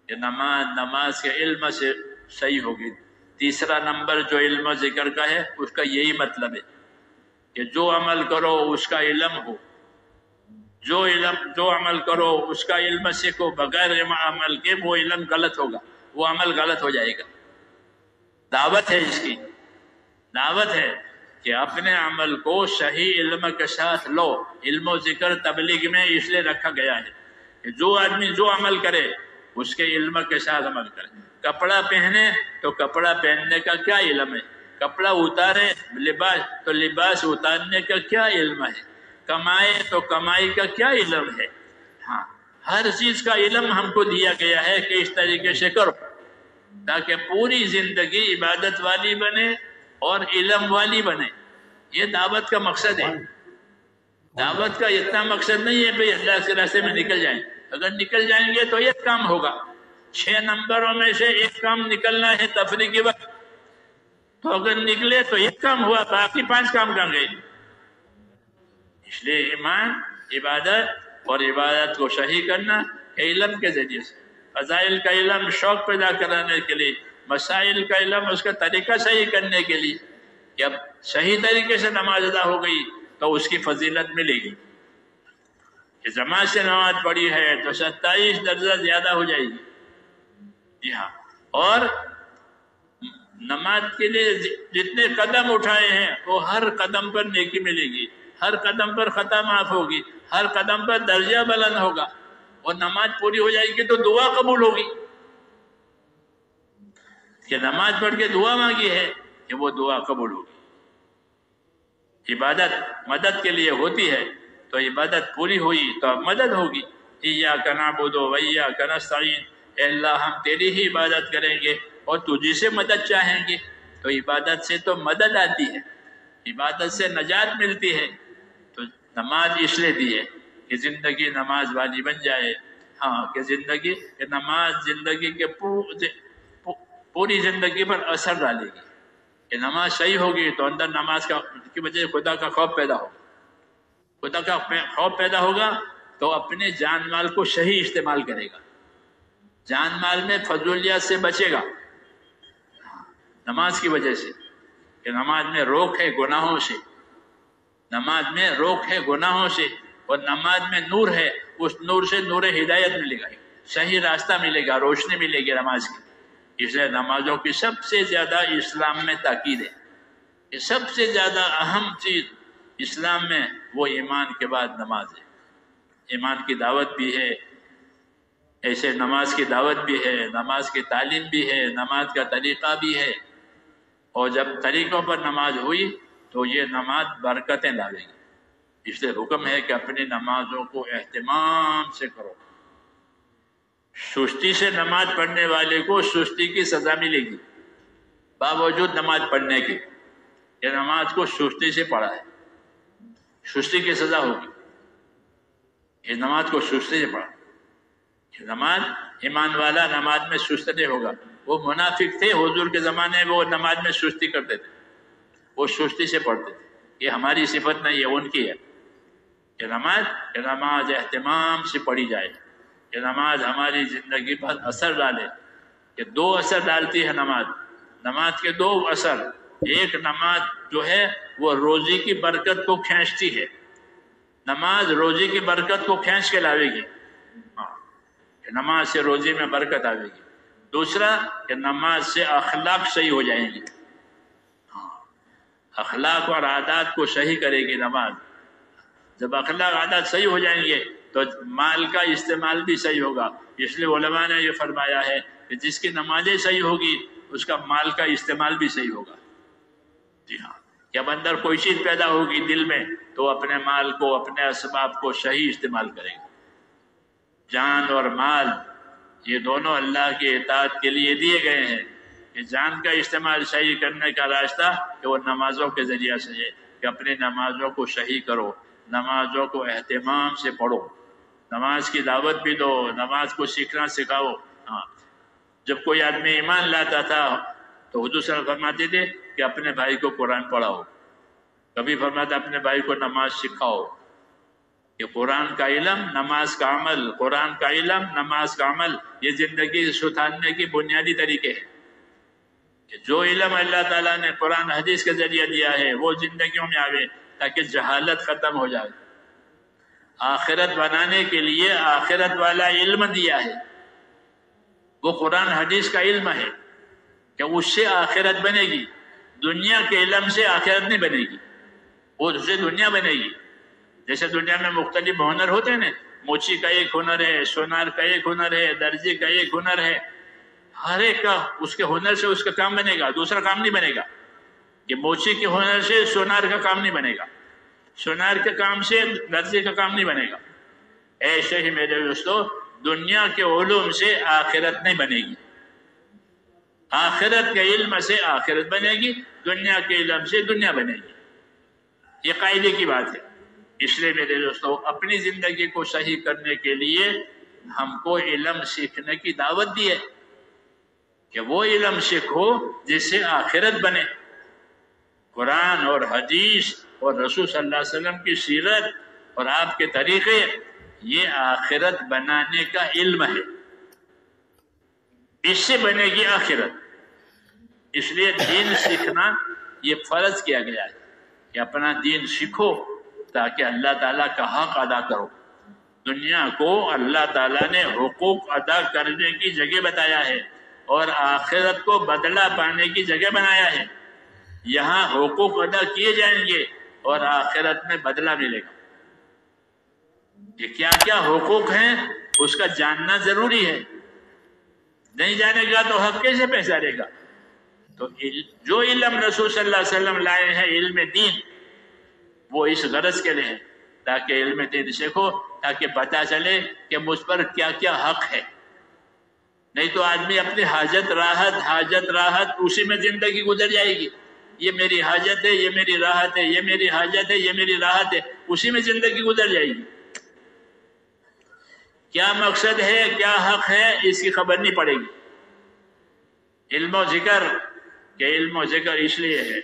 کہ نماز کے علم سے صحیح ہوگی۔ تیسرا نمبر جو علم و ذکر کا ہے اس کا یہی مطلب ہے کہ جو عمل کرو اس کا علم ہو، جو عمل کرو اس کا علم سیکھو، بغیر عمل کے وہ علم غلط ہوگا، وہ عمل غلط ہو جائے گا۔ دعوت ہے اس کی، دعوت ہے کہ اپنے عمل کو صحیح علم کے ساتھ لو۔ علم و ذکر تبلیغ میں اس لیے رکھا گیا ہے کہ جو آدمی جو عمل کرے اس کے علم کے ساتھ عمل کرے۔ کپڑا پہنے تو کپڑا پہننے کا کیا علم ہے، کپڑا اتارے لباس تو لباس اتارنے کا کیا علم ہے، کمائے تو کمائی کا کیا علم ہے۔ ہاں، ہر چیز کا علم ہم کو دیا گیا ہے کہ اس طریقے سے کرو تاکہ پوری زندگی عبادت والی بنے اور علم والی بنے۔ یہ دعوت کا مقصد ہے۔ دعوت کا اتنا مقصد نہیں ہے کہ اللہ کے راستے میں نکل جائیں، اگر نکل جائیں گے تو ایک کام ہوگا، 6 نمبروں میں سے ایک کام نکلنا ہے تفریح کے وقت، تو اگر نکلے تو ایک کام ہوا، باقی 5 کام کر گئے۔ اس لیے ایمان، عبادت اور عبادت کو صحیح کرنا علم کے ذریعے سے، فضائل کا علم شوق پیدا کرانے کے لیے، مسائل کا علم اس کا طریقہ صحیح کرنے کے لیے کہ اب صحیح طریقے سے نماز ادا ہو گئی تو اس کی فضیلت ملے گی۔ کہ جماعت سے نماز پڑھی ہے تو 27 درجہ زیادہ ہو جائے گی۔ جی ہاں، اور نماز کے لیے جتنے قدم اٹھائے ہیں وہ ہر قدم پر نیکی ملے گی، ہر قدم پر خطا معاف ہوگی، ہر قدم پر درجہ بلند ہوگا، اور نماز پوری ہو جائے گی تو دعا قبول ہوگی۔ کہ نماز پڑھ کے دعا مانگی ہے کہ وہ دعا قبول ہوگی۔ عبادت مدد کے لیے ہوتی ہے تو عبادت پوری ہوئی تو اب مدد ہوگی۔ ایاک نعبد و ایاک نستعین، اے اللہ ہم تیری ہی عبادت کریں گے اور تجھی سے مدد چاہیں گے۔ تو عبادت سے تو مدد آتی ہے، عبادت سے نجات ملتی ہے۔ تو نماز اس لیے دی ہے کہ زندگی نماز والی بن جائے۔ ہاں، کہ نماز زندگی کے پوری زندگی پر اثر ڈالے گی۔ کہ نماز صحیح ہوگی تو اندر نماز کی وجہ سے خدا کا خوف پیدا ہوگا، خدا کا خوف پیدا ہوگا تو اپنے جان مال کو صحیح استعمال کرے گا، جان مال میں فضولیات سے بچے گا نماز کی وجہ سے۔ کہ نماز میں روک ہے گناہوں سے، نماز میں روک ہے گناہوں سے، اور نماز میں نور ہے، اس نور سے نور ہدایت ملے گا، صحیح راستہ ملے گا، روشنی ملے گی نماز کی۔ اس لیے نمازوں کی سب سے زیادہ اسلام میں تاکید ہے کہ سب سے زیادہ اہم چیز اسلام میں وہ ایمان کے بعد نماز ہے۔ ایمان کی دعوت بھی ہے، ایسے نماز کی دعوت بھی ہے، نماز کی تعلیم بھی ہے، نماز کا طریقہ بھی ہے، اور جب طریقوں پر نماز ہوئی تو یہ نماز برکتیں لاوے گی۔ اس لیے حکم ہے کہ اپنی نمازوں کو اہتمام سے کرو۔ سستی سے نماز پڑھنے والے کو سستی کی سزا ملے گی، باوجود نماز پڑھنے کے۔ یہ نماز کو سستی سے پڑھا ہے، سستی کی سزا ہوگی۔ یہ نماز کو سستی سے پڑھا، یہ نماز ایمان والا نماز میں سست نہیں ہوگا۔ وہ منافق تھے حضور کے زمانے میں، وہ نماز میں سستی کرتے تھے، وہ سستی سے پڑھتے تھے۔ یہ ہماری صفت نہیں ہے، ان کی ہے۔ کہ نماز اہتمام سے پڑھی جائے، کہ نماز ہماری زندگی پر اثر ڈالے۔ کہ 2 اثر ڈالتی ہے نماز کے 2 اثر۔ ایک، نماز جو ہے وہ روزی کی برکت کو کھینچتی ہے، نماز روزی کی برکت کو کھینچ کے لاوے گی۔ کہ نماز سے روزی میں برکت آئے گی۔ دوسرا کہ نماز سے اخلاق صحیح ہو جائیں گی، اخلاق اور عادات کو صحیح کرے گی نماز۔ جب اخلاق عادات صحیح ہو جائیں گے تو مال کا استعمال بھی صحیح ہوگا۔ اس لیے علماء نے یہ فرمایا ہے کہ جس کی نمازیں صحیح ہوگی اس کا مال کا استعمال بھی صحیح ہوگا۔ جی ہاں، جب اندر کوئی چیز پیدا ہوگی دل میں تو اپنے مال کو، اپنے اسباب کو صحیح استعمال کرے گا۔ جان اور مال یہ دونوں اللہ کی اطاعت کے لیے دیے گئے ہیں۔ کہ جان کا استعمال صحیح کرنے کا راستہ کہ وہ نمازوں کے ذریعہ سے ہے، کہ اپنی نمازوں کو صحیح کرو، نمازوں کو اہتمام سے پڑھو، نماز کی دعوت بھی دو، نماز کو سیکھنا سکھاؤ۔ ہاں، جب کوئی آدمی ایمان لاتا تھا تو حضور صلی اللہ علیہ وسلم فرماتے تھے کہ اپنے بھائی کو قرآن پڑھاؤ، کبھی فرماتا اپنے بھائی کو نماز سکھاؤ کہ قرآن کا علم نماز کا عمل، قرآن کا علم نماز کا عمل یہ زندگی سدھارنے کی بنیادی طریقے ہیں کہ جو علم اللہ تعالیٰ نے قرآن حدیث کے ذریعے دیا ہے وہ زندگیوں میں آوے تاکہ جہالت ختم ہو جائے۔ آخرت بنانے کے لیے آخرت والا علم دیا ہے، وہ قرآن حدیث کا علم ہے کہ اس سے آخرت بنے گی، دنیا کے علم سے آخرت نہیں بنے گی، اس سے دنیا بنے گی۔ جیسے دنیا میں مختلف ہنر ہوتے ہیں نا، موچی کا ایک ہنر ہے، سونار کا ایک ہنر ہے، درزی کا ایک ہنر ہے، ہر ایک کا اس کے ہنر سے اس کا کام بنے گا، دوسرا کام نہیں بنے گا۔ کہ موچی کے ہنر سے سونار کا کام نہیں بنے گا، سونار کے کام سے درزی کا کام نہیں بنے گا۔ ایسے ہی میرے دوستو دنیا کے علوم سے آخرت نہیں بنے گی، آخرت کے علم سے آخرت بنے گی، دنیا کے علم سے دنیا بنے گی۔ یہ قاعدے کی بات ہے۔ اس لیے میرے دوستو اپنی زندگی کو صحیح کرنے کے لیے ہم کو علم سیکھنے کی دعوت دی ہے کہ وہ علم سیکھو جس سے آخرت بنے۔ قرآن اور حدیث اور رسول صلی اللہ علیہ وسلم کی سیرت اور آپ کے طریقے یہ آخرت بنانے کا علم ہے، اس سے بنے گی آخرت۔ اس لیے دین سیکھنا یہ فرض کیا گیا ہے کہ اپنا دین سیکھو تاکہ اللہ تعالیٰ کا حق ادا کرو۔ دنیا کو اللہ تعالیٰ نے حقوق ادا کرنے کی جگہ بتایا ہے اور آخرت کو بدلہ پانے کی جگہ بنایا ہے۔ یہاں حقوق ادا کیے جائیں گے اور آخرت میں بدلہ ملے گا۔ یہ کیا کیا حقوق ہیں اس کا جاننا ضروری ہے، نہیں جانے گا تو حق کیسے پہچانے گا؟ تو جو علم رسول صلی اللہ علیہ وسلم لائے ہیں علم دین، وہ اس غرض کے لیے ہے تاکہ علم دین سیکھو، تاکہ پتہ چلے کہ مجھ پر کیا کیا حق ہے۔ نہیں تو آدمی اپنی حاجت راحت اسی میں زندگی گزر جائے گی۔ یہ میری حاجت ہے، یہ میری راحت ہے، یہ میری حاجت ہے، یہ میری راحت ہے، اسی میں زندگی گزر جائے گی۔ کیا مقصد ہے، کیا حق ہے، اس کی خبر نہیں پڑے گی۔ علم و ذکر کہ علم و ذکر اس لیے ہے،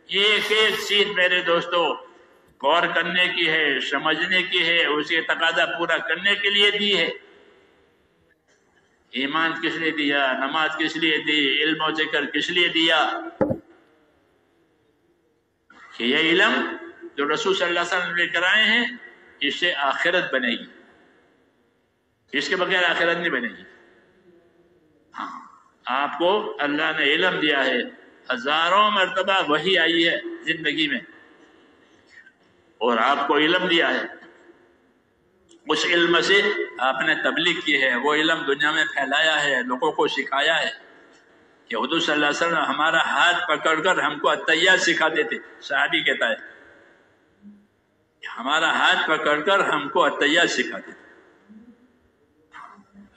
ایک ایک چیز میرے دوستو غور کرنے کی ہے، سمجھنے کی ہے، اسی تقاضا پورا کرنے کے لیے دی ہے۔ ایمان کس لیے دیا، نماز کس لیے دی، علم و ذکر کس لیے دیا؟ کہ یہ علم جو رسول صلی اللہ علیہ وسلم لے کر آئے ہیں اس سے آخرت بنے گی، اس کے بغیر آخرت نہیں بنے گی۔ ہاں آپ کو اللہ نے علم دیا ہے، ہزاروں مرتبہ وحی آئی ہے زندگی میں اور آپ کو علم دیا ہے، اس علم سے آپ نے تبلیغ کی ہے، وہ علم دنیا میں پھیلایا ہے، لوگوں کو سکھایا ہے۔ کہ حضور صلی اللہ علیہ وسلم ہمارا ہاتھ پکڑ کر ہم کو التحیات سکھاتے تھے۔ صحابی کہتا ہے ہمارا ہاتھ پکڑ کر ہم کو التحیات سکھاتے تھے۔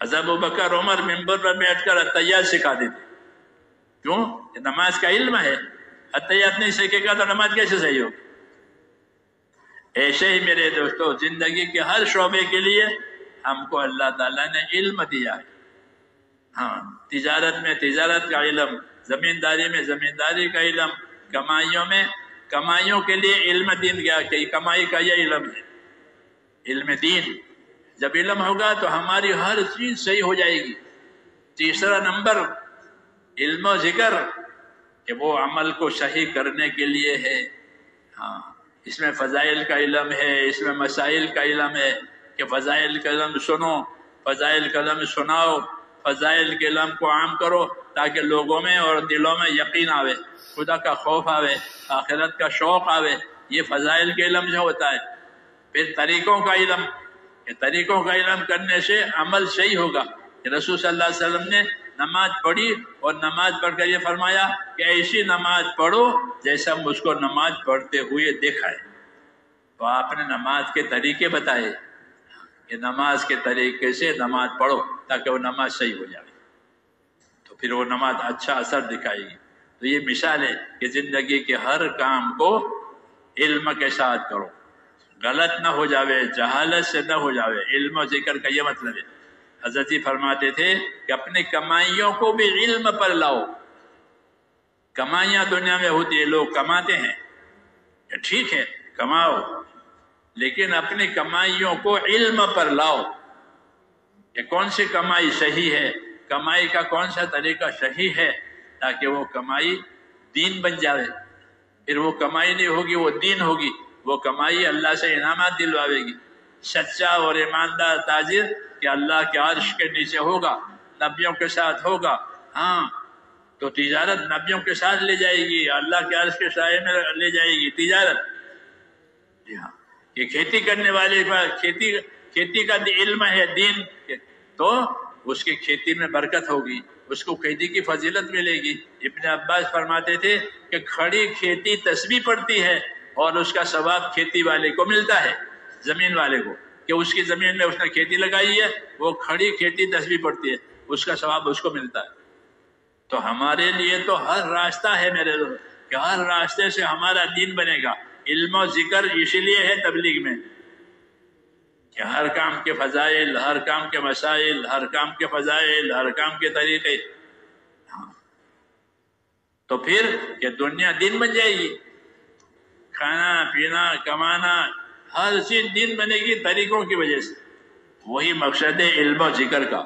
حضرت ابوبکر عمر ممبر پر بیٹھ کر التحیات سکھاتے تھے۔ کیوں؟ کہ نماز کا علم ہے، التحیات نہیں سیکھے گا تو نماز کیسے صحیح ہوگی؟ ایسے ہی میرے دوستو زندگی کے ہر شعبے کے لیے ہم کو اللہ تعالیٰ نے علم دیا ہے۔ ہاں تجارت میں تجارت کا علم، زمینداری میں زمینداری کا علم، کمائیوں میں کمائیوں کے لیے علم دین گیا کہ کمائی کا یہ علم ہے، علم دین۔ جب علم ہوگا تو ہماری ہر چیز صحیح ہو جائے گی۔ تیسرا نمبر علم و ذکر کہ وہ عمل کو صحیح کرنے کے لیے ہے۔ ہاں اس میں فضائل کا علم ہے، اس میں مسائل کا علم ہے کہ فضائل کا علم سنو، فضائل کا علم سناؤ، فضائل کے علم کو عام کرو تاکہ لوگوں میں اور دلوں میں یقین آوے، خدا کا خوف آوے، آخرت کا شوق آوے۔ یہ فضائل کے علم جو ہوتا ہے۔ پھر طریقوں کا علم کہ طریقوں کا علم کرنے سے عمل صحیح ہوگا۔ کہ رسول صلی اللہ علیہ وسلم نے نماز پڑھی اور نماز پڑھ کر یہ فرمایا کہ ایسی نماز پڑھو جیسا مجھ کو نماز پڑھتے ہوئے دیکھا ہے۔ تو آپ نے نماز کے طریقے بتائے کہ نماز کے طریقے سے نماز پڑھو تاکہ وہ نماز صحیح ہو جائے، تو پھر وہ نماز اچھا اثر دکھائے گی۔ تو یہ مثال ہے کہ زندگی کے ہر کام کو علم کے ساتھ کرو، غلط نہ ہو جاوے، جہالت سے نہ ہو جاوے۔ علم و ذکر کا یہ مطلب ہے۔ حضرت جی فرماتے تھے کہ اپنی کمائیوں کو بھی علم پر لاؤ۔ کمائیاں دنیا میں ہوتی ہے، لوگ کماتے ہیں کہ ٹھیک ہے کماؤ، لیکن اپنی کمائیوں کو علم پر لاؤ کہ کون سی کمائی صحیح ہے، کمائی کا کون سا طریقہ صحیح ہے، تاکہ وہ کمائی دین بن جائے. پھر وہ کمائی نہیں ہوگی، وہ دین ہوگی. وہ کمائی اللہ سے انعامات دلواوے گی. سچا اور ایماندار تاجر کہ اللہ کے عرش کے نیچے ہوگا، نبیوں کے ساتھ ہوگا. ہاں تو تجارت نبیوں کے ساتھ لے جائے گی، اللہ کے عرش کے سائے میں لے جائے گی تجارت. جی ہاں، یہ کھیتی کرنے والے پر کھیتی کا علم ہے دین، تو اس کی کھیتی میں برکت ہوگی، اس کو کھیتی کی فضیلت ملے گی. ابن عباس فرماتے تھے کہ کھڑی کھیتی تسبیح پڑتی ہے اور اس کا ثواب کھیتی والے کو ملتا ہے، زمین والے کو، کہ اس کی زمین میں اس نے کھیتی لگائی ہے، وہ کھڑی کھیتی تسبیح پڑتی ہے، اس کا ثواب اس کو ملتا ہے. تو ہمارے لیے تو ہر راستہ ہے میرے دوست، کہ ہر راستے سے ہمارا دین بنے گا. علم و ذکر اسی لیے ہے تبلیغ میں کہ ہر کام کے فضائل، ہر کام کے مسائل، ہر کام کے فضائل، ہر کام کے طریقے. تو پھر کہ دنیا دین بن جائے گی، کھانا پینا کمانا ہر چیز دین بنے گی طریقوں کی وجہ سے. وہی مقصد ہے علم و ذکر کا،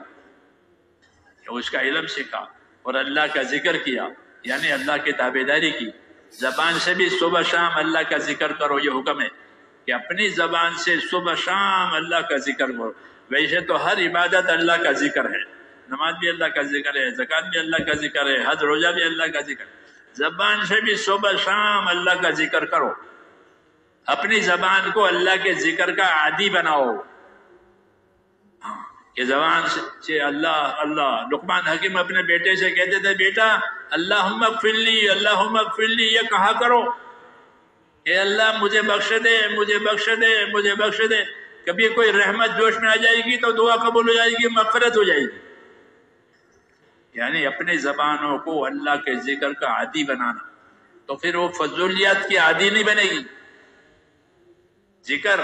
کہ اس کا علم سیکھا اور اللہ کا ذکر کیا، یعنی اللہ کی تابعداری کی. زبان سے بھی صبح شام اللہ کا ذکر کرو، یہ حکم ہے کہ اپنی زبان سے صبح شام اللہ کا ذکر کرو. ویسے تو ہر عبادت اللہ کا ذکر ہے، نماز بھی اللہ کا ذکر ہے، زکوٰۃ بھی اللہ کا ذکر ہے، حج روزہ بھی اللہ کا ذکر ہے. زبان سے بھی صبح شام اللہ کا ذکر کرو، اپنی زبان کو اللہ کے ذکر کا عادی بناؤ. کہ زبان سے اللہ اللہ. لقمان حکیم اپنے بیٹے سے کہتے تھے بیٹا اللہم اغفر لی، اللہم اغفر لی، یہ کہا کرو کہ اللہ مجھے بخش دے، مجھے بخش دے، مجھے بخش دے. کبھی کوئی رحمت جوش میں آ جائے گی تو دعا قبول ہو جائے گی، مغفرت ہو جائے گی. یعنی اپنی زبانوں کو اللہ کے ذکر کا عادی بنانا. تو پھر وہ فضولیات کی عادی نہیں بنے گی. ذکر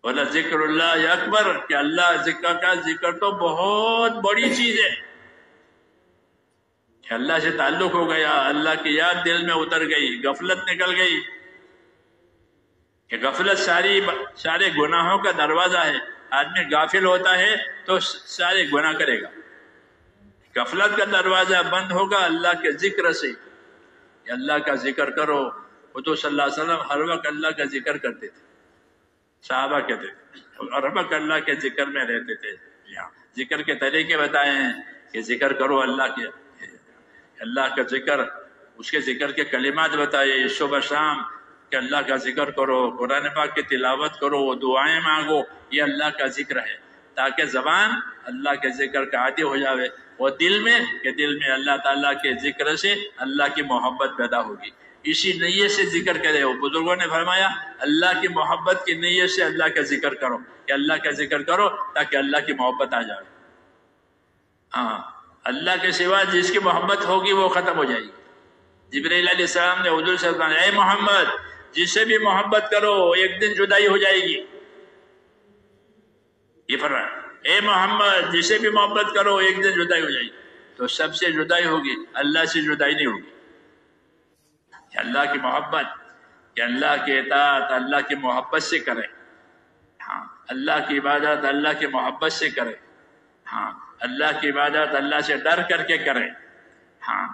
ولا ذکر اللہ اکبر، کہ اللہ ذکر کا ذکر تو بہت بڑی چیز ہے، کہ اللہ سے تعلق ہو گیا، اللہ کی یاد دل میں اتر گئی، غفلت نکل گئی. کہ غفلت سارے گناہوں کا دروازہ ہے. آدمی غافل ہوتا ہے تو سارے گناہ کرے گا. غفلت کا دروازہ بند ہوگا اللہ کے ذکر سے. کہ اللہ کا ذکر کرو. حضور صلی اللہ علیہ وسلم ہر وقت اللہ کا ذکر کرتے تھے، صحابہ کہتے تھے، ہر وقت اللہ کے ذکر میں رہتے تھے. ذکر کے طریقے بتائے ہیں کہ ذکر کرو اللہ کا ذکر، اس کے ذکر کے کلمات بتائے صبح شام، کہ اللہ کا ذکر کرو، قرآن پاک کی تلاوت کرو، دعائیں مانگو. یہ اللہ کا ذکر ہے، تاکہ زبان اللہ کے ذکر کا عادی ہو جاوے. اور دل میں اللہ تعالیٰ کے ذکر سے اللہ کی محبت پیدا ہوگی. اسی نیت سے ذکر کرے ہو. بزرگوں نے فرمایا اللہ کی محبت کی نیت سے اللہ کا ذکر کرو، کہ اللہ کا ذکر کرو تاکہ اللہ کی محبت آ جائے. ہاں، اللہ کے سوا جس کی محبت ہوگی وہ ختم ہو جائے گی. جبرائیل علیہ السلام نے حضور سے کہا اے محمد جس سے بھی محبت کرو ایک دن جدائی ہو جائے گی. یہ فرمایا اے محمد جس سے بھی محبت کرو ایک دن جدائی ہو جائے گی. تو سب سے جدائی ہوگی، اللہ سے جدائی نہیں ہوگی. کہ اللہ کی محبت، کہ اللہ کی اطاعت اللہ کی محبت سے کریں. ہاں، اللہ کی عبادت اللہ کی محبت سے کریں. ہاں، اللہ کی عبادت اللہ سے ڈر کر کے کریں. ہاں،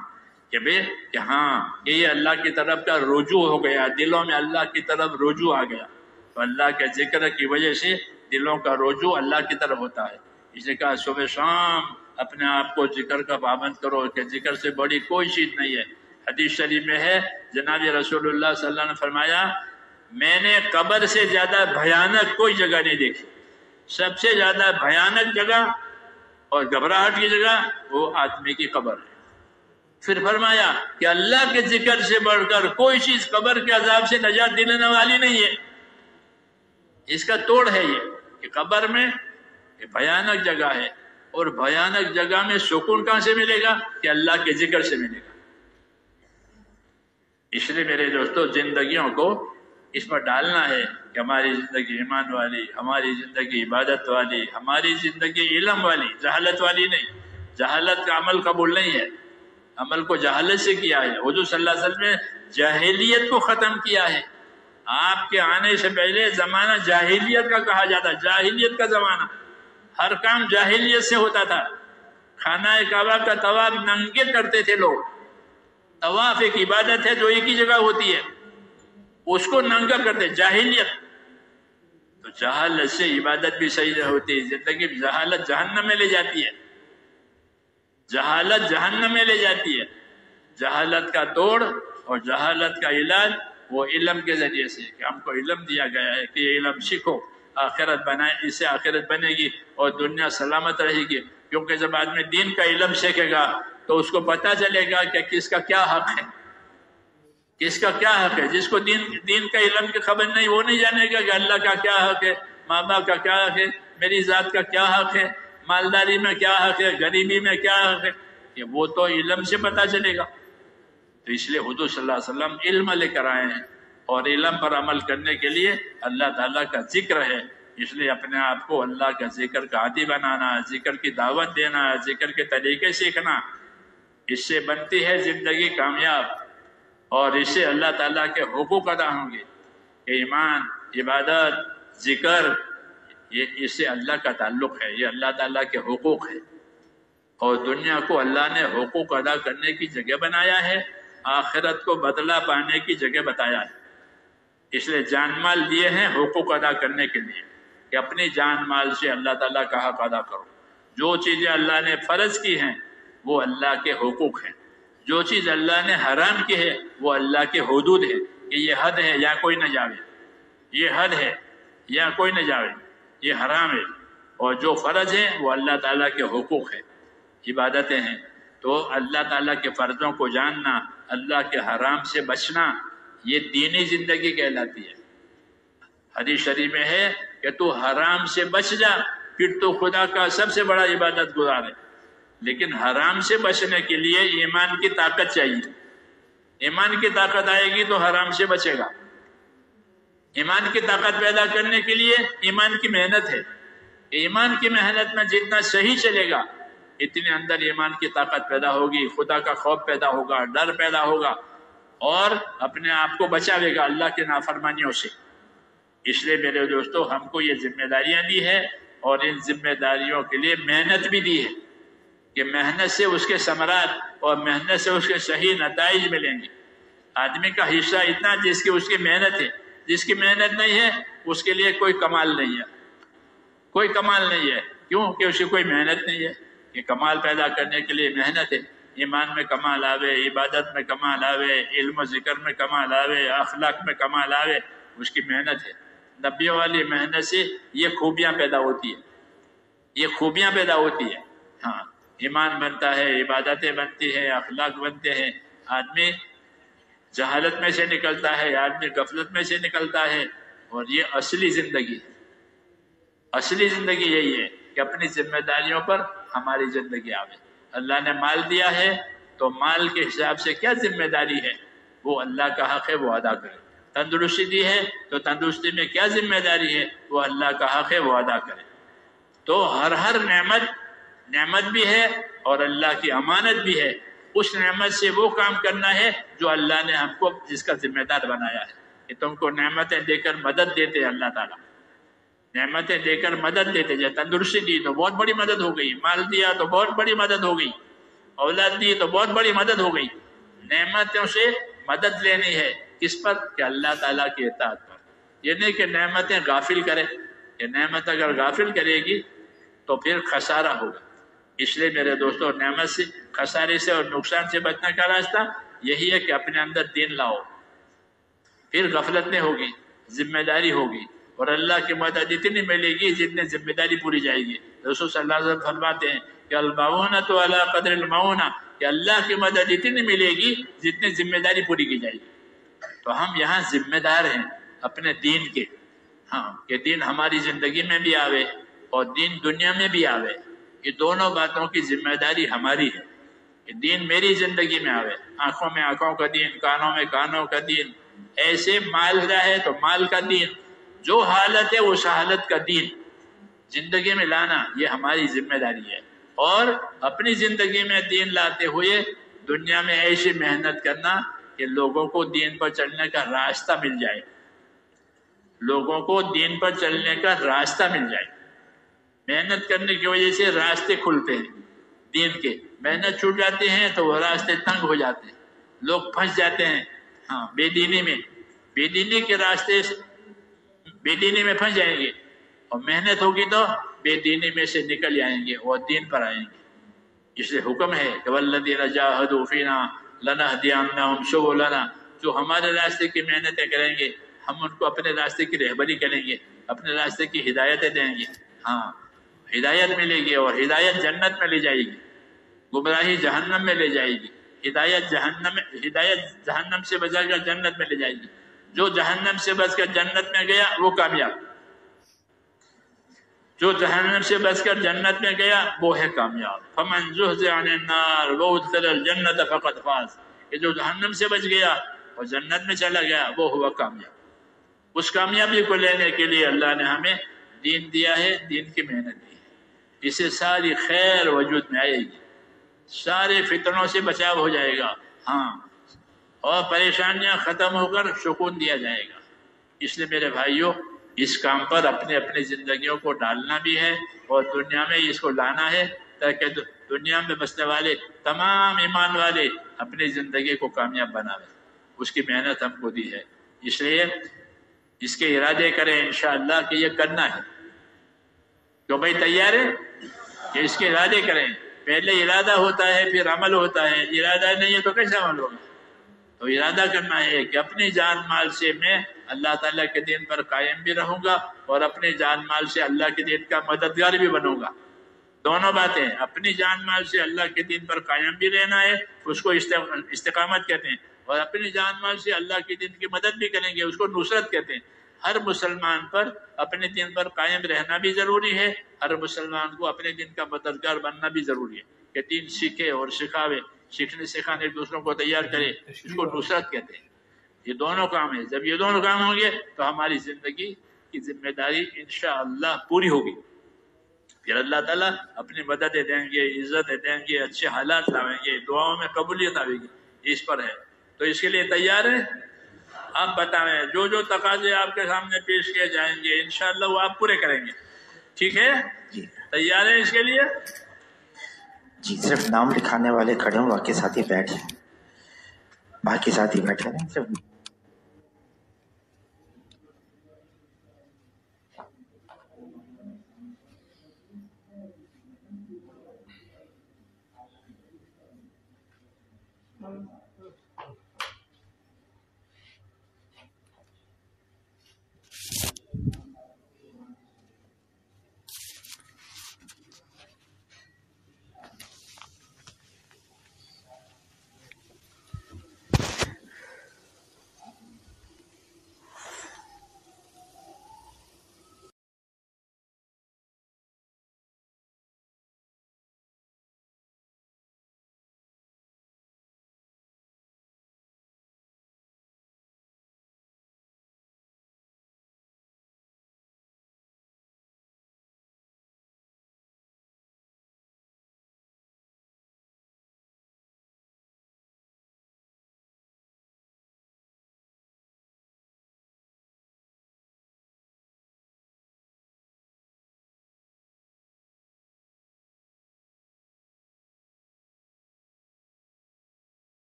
کہ ہاں یہ اللہ کی طرف کا رجوع ہو گیا، دلوں میں اللہ کی طرف رجوع آ گیا. تو اللہ کے ذکر کی وجہ سے دلوں کا رجوع اللہ کی طرف ہوتا ہے. اس نے کہا صبح شام اپنے آپ کو ذکر کا پابند کرو، کہ ذکر سے بڑی کوئی چیز نہیں ہے. حدیث شریف میں ہے جناب رسول اللہ صلی اللہ علیہ وسلم نے فرمایا میں نے قبر سے زیادہ بھیانک کوئی جگہ نہیں دیکھی. سب سے زیادہ بھیانک جگہ اور گھبراہٹ کی جگہ وہ آدمی کی قبر ہے. پھر فرمایا کہ اللہ کے ذکر سے بڑھ کر کوئی چیز قبر کے عذاب سے نجات دلانے والی نہیں ہے. اس کا توڑ ہے یہ کہ قبر میں بھیانک جگہ ہے، اور بھیانک جگہ میں سکون کہاں سے ملے گا؟ کہ اللہ کے ذکر سے ملے گا. اس لیے میرے دوستو زندگیوں کو اس پر ڈالنا ہے کہ ہماری زندگی ایمان والی، ہماری زندگی عبادت والی، ہماری زندگی علم والی، جہالت والی نہیں. جہالت کا عمل قبول نہیں ہے. عمل کو جہالت سے کیا ہے. حضور صلی اللہ علیہ وسلم نے جاہلیت کو ختم کیا ہے. آپ کے آنے سے پہلے زمانہ جاہلیت کا کہا جاتا، جاہلیت کا زمانہ، ہر کام جاہلیت سے ہوتا تھا. خانہ کعبہ کا طواف ننگے کرتے تھے لوگ. طواف ایک عبادت ہے جو ایک ہی جگہ ہوتی ہے، اس کو ننگا کرتے، جاہلیت. تو جہالت سے عبادت بھی صحیح نہیں ہوتی. زندگی جہالت جہنم میں لے جاتی ہے، جہالت جہنم میں لے جاتی ہے. جہالت کا توڑ اور جہالت کا علاج وہ علم کے ذریعے سے، کہ ہم کو علم دیا گیا ہے کہ یہ علم سیکھو، آخرت بنائے، اس سے آخرت بنے گی اور دنیا سلامت رہے گی. کیونکہ جب آدمی دین کا علم سیکھے گا تو اس کو پتہ چلے گا کہ کس کا کیا حق ہے، کس کا کیا حق ہے. جس کو دین کا علم کی خبر نہیں، وہ نہیں جانے گا کہ اللہ کا کیا حق ہے، ماں باپ کا کیا حق ہے، میری ذات کا کیا حق ہے، مالداری میں کیا حق ہے، غریبی میں کیا حق ہے. کہ وہ تو علم سے پتہ چلے گا. تو اس لیے حضور صلی اللہ علیہ وسلم علم لے کر آئے ہیں، اور علم پر عمل کرنے کے لیے اللہ تعالیٰ کا ذکر ہے. اس لیے اپنے آپ کو اللہ کا ذکر کا عادی بنانا، ذکر کی دعوت دینا، ذکر کے طریقے سیکھنا، اس سے بنتی ہے زندگی کامیاب. اور اس سے اللہ تعالیٰ کے حقوق ادا ہوں گے کہ ایمان، عبادت، ذکر، یہ اس سے اللہ کا تعلق ہے، یہ اللہ تعالیٰ کے حقوق ہے. اور دنیا کو اللہ نے حقوق ادا کرنے کی جگہ بنایا ہے، آخرت کو بدلہ پانے کی جگہ بتایا ہے. اس لیے جان مال دیے ہیں حقوق ادا کرنے کے لیے، کہ اپنی جان مال سے اللہ تعالیٰ کا حق ادا کرو. جو چیزیں اللہ نے فرض کی ہیں وہ اللہ کے حقوق ہیں، جو چیز اللہ نے حرام کی ہے وہ اللہ کے حدود ہے، کہ یہ حد ہے یا کوئی نہ جاوے، یہ حد ہے یا کوئی نہ جاوے، یہ حرام ہے. اور جو فرض ہیں وہ اللہ تعالیٰ کے حقوق ہے، عبادتیں ہیں. تو اللہ تعالیٰ کے فرضوں کو جاننا، اللہ کے حرام سے بچنا، یہ دینی زندگی کہلاتی ہے. حدیث شریف میں ہے کہ تو حرام سے بچ جا، پھر تو خدا کا سب سے بڑا عبادت گزار ہے. لیکن حرام سے بچنے کے لیے ایمان کی طاقت چاہیے. ایمان کی طاقت آئے گی تو حرام سے بچے گا. ایمان کی طاقت پیدا کرنے کے لیے ایمان کی محنت ہے. ایمان کی محنت میں جتنا صحیح چلے گا اتنے اندر ایمان کی طاقت پیدا ہوگی، خدا کا خوف پیدا ہوگا، ڈر پیدا ہوگا، اور اپنے آپ کو بچاوے گا اللہ کی نافرمانیوں سے. اس لیے میرے دوستو، ہم کو یہ ذمہ داریاں دی ہے، اور ان ذمہ داریوں کے لیے محنت بھی دی ہے، کہ محنت سے اس کے ثمرات اور محنت سے اس کے صحیح نتائج ملیں گے. آدمی کا حصہ اتنا جس کی اس کی محنت ہے، جس کی محنت نہیں ہے اس کے لیے کوئی کمال نہیں ہے، کوئی کمال نہیں ہے. کیوں؟ کہ اس کی کوئی محنت نہیں ہے. کہ کمال پیدا کرنے کے لیے محنت ہے. ایمان میں کمال آوے، عبادت میں کمال آوے، علم و ذکر میں کمال آوے، اخلاق میں کمال آوے، اس کی محنت ہے. نبیوں والی محنت سے یہ خوبیاں پیدا ہوتی ہے، یہ خوبیاں پیدا ہوتی ہے. ہاں، ایمان بنتا ہے، عبادتیں بنتی ہیں، اخلاق بنتے ہیں. آدمی جہالت میں سے نکلتا ہے، آدمی غفلت میں سے نکلتا ہے. اور یہ اصلی زندگی ہے. اصلی زندگی یہی ہے کہ اپنی ذمہ داریوں پر ہماری زندگی آوے. اللہ نے مال دیا ہے تو مال کے حساب سے کیا ذمہ داری ہے وہ اللہ کا حق ہے، وہ ادا کرے. تندرستی دی ہے تو تندرستی میں کیا ذمہ داری ہے وہ اللہ کا حق ہے، وہ ادا کرے. تو ہر نعمت بھی ہے اور اللہ کی امانت بھی ہے. اس نعمت سے وہ کام کرنا ہے جو اللہ نے ہم کو جس کا ذمہ دار بنایا ہے. کہ تم کو نعمتیں دے کر مدد دیتے اللہ تعالیٰ، نعمتیں دے کر مدد دیتے. جب تندرستی دی تو بہت بڑی مدد ہو گئی، مال دیا تو بہت بڑی مدد ہو گئی، اولاد دی تو بہت بڑی مدد ہو گئی. نعمتوں سے مدد لینی ہے کس پر؟ کہ اللہ تعالیٰ کی اطاعت پر. یہ نہیں کہ نعمتیں غافل کرے. یہ نعمت اگر غافل کرے گی تو پھر خسارہ ہوگا. اس لیے میرے دوستو، نعمت سے، خسارے سے اور نقصان سے بچنے کا راستہ یہی ہے کہ اپنے اندر دین لاؤ. پھر غفلت نہیں ہوگی، ذمہ داری ہوگی، اور اللہ کی مدد اتنی ملے گی جتنے ذمہ داری پوری جائے گی. رسول صلی اللہ علیہ وسلم فرماتے ہیں کہ المعونۃ علی قدر المعونہ، کہ اللہ کی مدد اتنی ملے گی جتنے ذمہ داری پوری کی جائے گی. تو ہم یہاں ذمہ دار ہیں اپنے دین کے. ہاں، کہ دین ہماری زندگی میں بھی آوے اور دین دنیا میں بھی آوے. یہ دونوں باتوں کی ذمہ داری ہماری ہے. کہ دین میری زندگی میں آوے، آنکھوں میں آنکھوں کا دین، کانوں میں کانوں کا دین، ایسے مال ہے تو مال کا دین، جو حالت ہے اس حالت کا دین زندگی میں لانا، یہ ہماری ذمہ داری ہے. اور اپنی زندگی میں دین لاتے ہوئے دنیا میں ایسی محنت کرنا کہ لوگوں کو دین پر چلنے کا راستہ مل جائے، لوگوں کو دین پر چلنے کا راستہ مل جائے. محنت کرنے کی وجہ سے راستے کھلتے ہیں دین کے. محنت چھوٹ جاتی ہیں تو وہ راستے تنگ ہو جاتے ہیں، لوگ پھنس جاتے ہیں بے دینی میں. بے دینی کے راستے بے دینی میں پھنس جائیں گے، اور محنت ہوگی تو بے دینی میں سے نکل جائیں گے اور دین پر آئیں گے. اس لیے حکم ہے کہ والذین جاہدوا فینا لنہدینہم سبلنا، جو ہمارے راستے کی محنتیں کریں گے ہم ان کو اپنے راستے کی رہبری کریں گے، اپنے راستے کی ہدایتیں دیں گے. ہدایت ملے گی، اور ہدایت جنت میں لے جائے گی، گمراہی جہنم میں لے جائے گی. ہدایت جہنم سے بچا کر جنت میں لے جائے گی. جو جہنم سے بچ کر جنت میں گیا وہ کامیاب، جو جہنم سے بچ کر جنت میں گیا وہ ہے کامیاب. فمن زحزح عن النار وادخل الجنة فقد فاز، کہ جو جہنم سے بچ گیا اور جنت میں چلا گیا وہ ہوا کامیاب. اس کامیابی کو لینے کے لیے اللہ نے ہمیں دین دیا ہے، دین کی محنت دی ہے. اس سے ساری خیر وجود میں آئے گی، سارے فتنوں سے بچاؤ ہو جائے گا، اور پریشانیاں ختم ہو کر سکون دیا جائے گا. اس لیے میرے بھائیوں، اس کام پر اپنے اپنی زندگیوں کو ڈالنا بھی ہے اور دنیا میں اس کو لانا ہے، تاکہ دنیا میں بسنے والے تمام ایمان والے اپنی زندگی کو کامیاب بنائیں. اس کی محنت ہم کو دی ہے، اس لیے اس کے ارادے کریں انشاءاللہ کہ یہ کرنا ہے. تو بھائی تیار ہے کہ اس کے ارادے کریں. پہلے ارادہ ہوتا ہے پھر عمل ہوتا ہے، ارادہ نہیں ہے تو کیسے عمل ہوگا؟ تو ارادہ کرنا ہے کہ اپنی جان مال سے میں اللہ تعالیٰ کے دین پر قائم بھی رہوں گا اور اپنی جان مال سے اللہ کے دین کا مددگار بھی بنوں گا. دونوں باتیں، اپنی جان مال سے اللہ کے دین پر قائم بھی رہنا ہے، اس کو استقامت کہتے ہیں، اور اپنی جان مال سے اللہ کے دین کی مدد بھی کریں گے، اس کو نصرت کہتے ہیں. ہر مسلمان پر اپنے دین پر قائم رہنا بھی ضروری ہے، ہر مسلمان کو اپنے دین کا مددگار بننا بھی ضروری ہے کہ دین سیکھے اور سکھاوے، سیکھنے سکھانے دوسروں کو تیار کرے، اس کو نصرت کہتے ہیں. یہ دونوں کام ہیں. جب یہ دونوں کام ہوں گے تو ہماری زندگی کی ذمہ داری انشاءاللہ پوری ہوگی. پھر اللہ تعالیٰ اپنی مددیں دیں گے، عزتیں دیں گے، اچھے حالات لاویں گے، دعاؤں میں قبولیت آئے گی. اس پر ہے. تو اس کے لیے تیار ہیں؟ آپ بتائیں، جو جو تقاضے آپ کے سامنے پیش کیے جائیں گے انشاءاللہ وہ آپ پورے کریں گے. ٹھیک ہے؟ تیار ہیں اس کے لیے؟ جی، صرف نام لکھانے والے کھڑے ہوں، باقی ساتھی بیٹھ جائیں. باقی ساتھی بیٹھے رہیں صرف.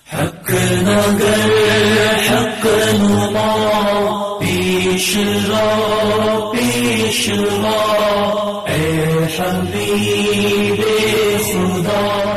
حق نگر حق نما پیش رو اے حبیب خدا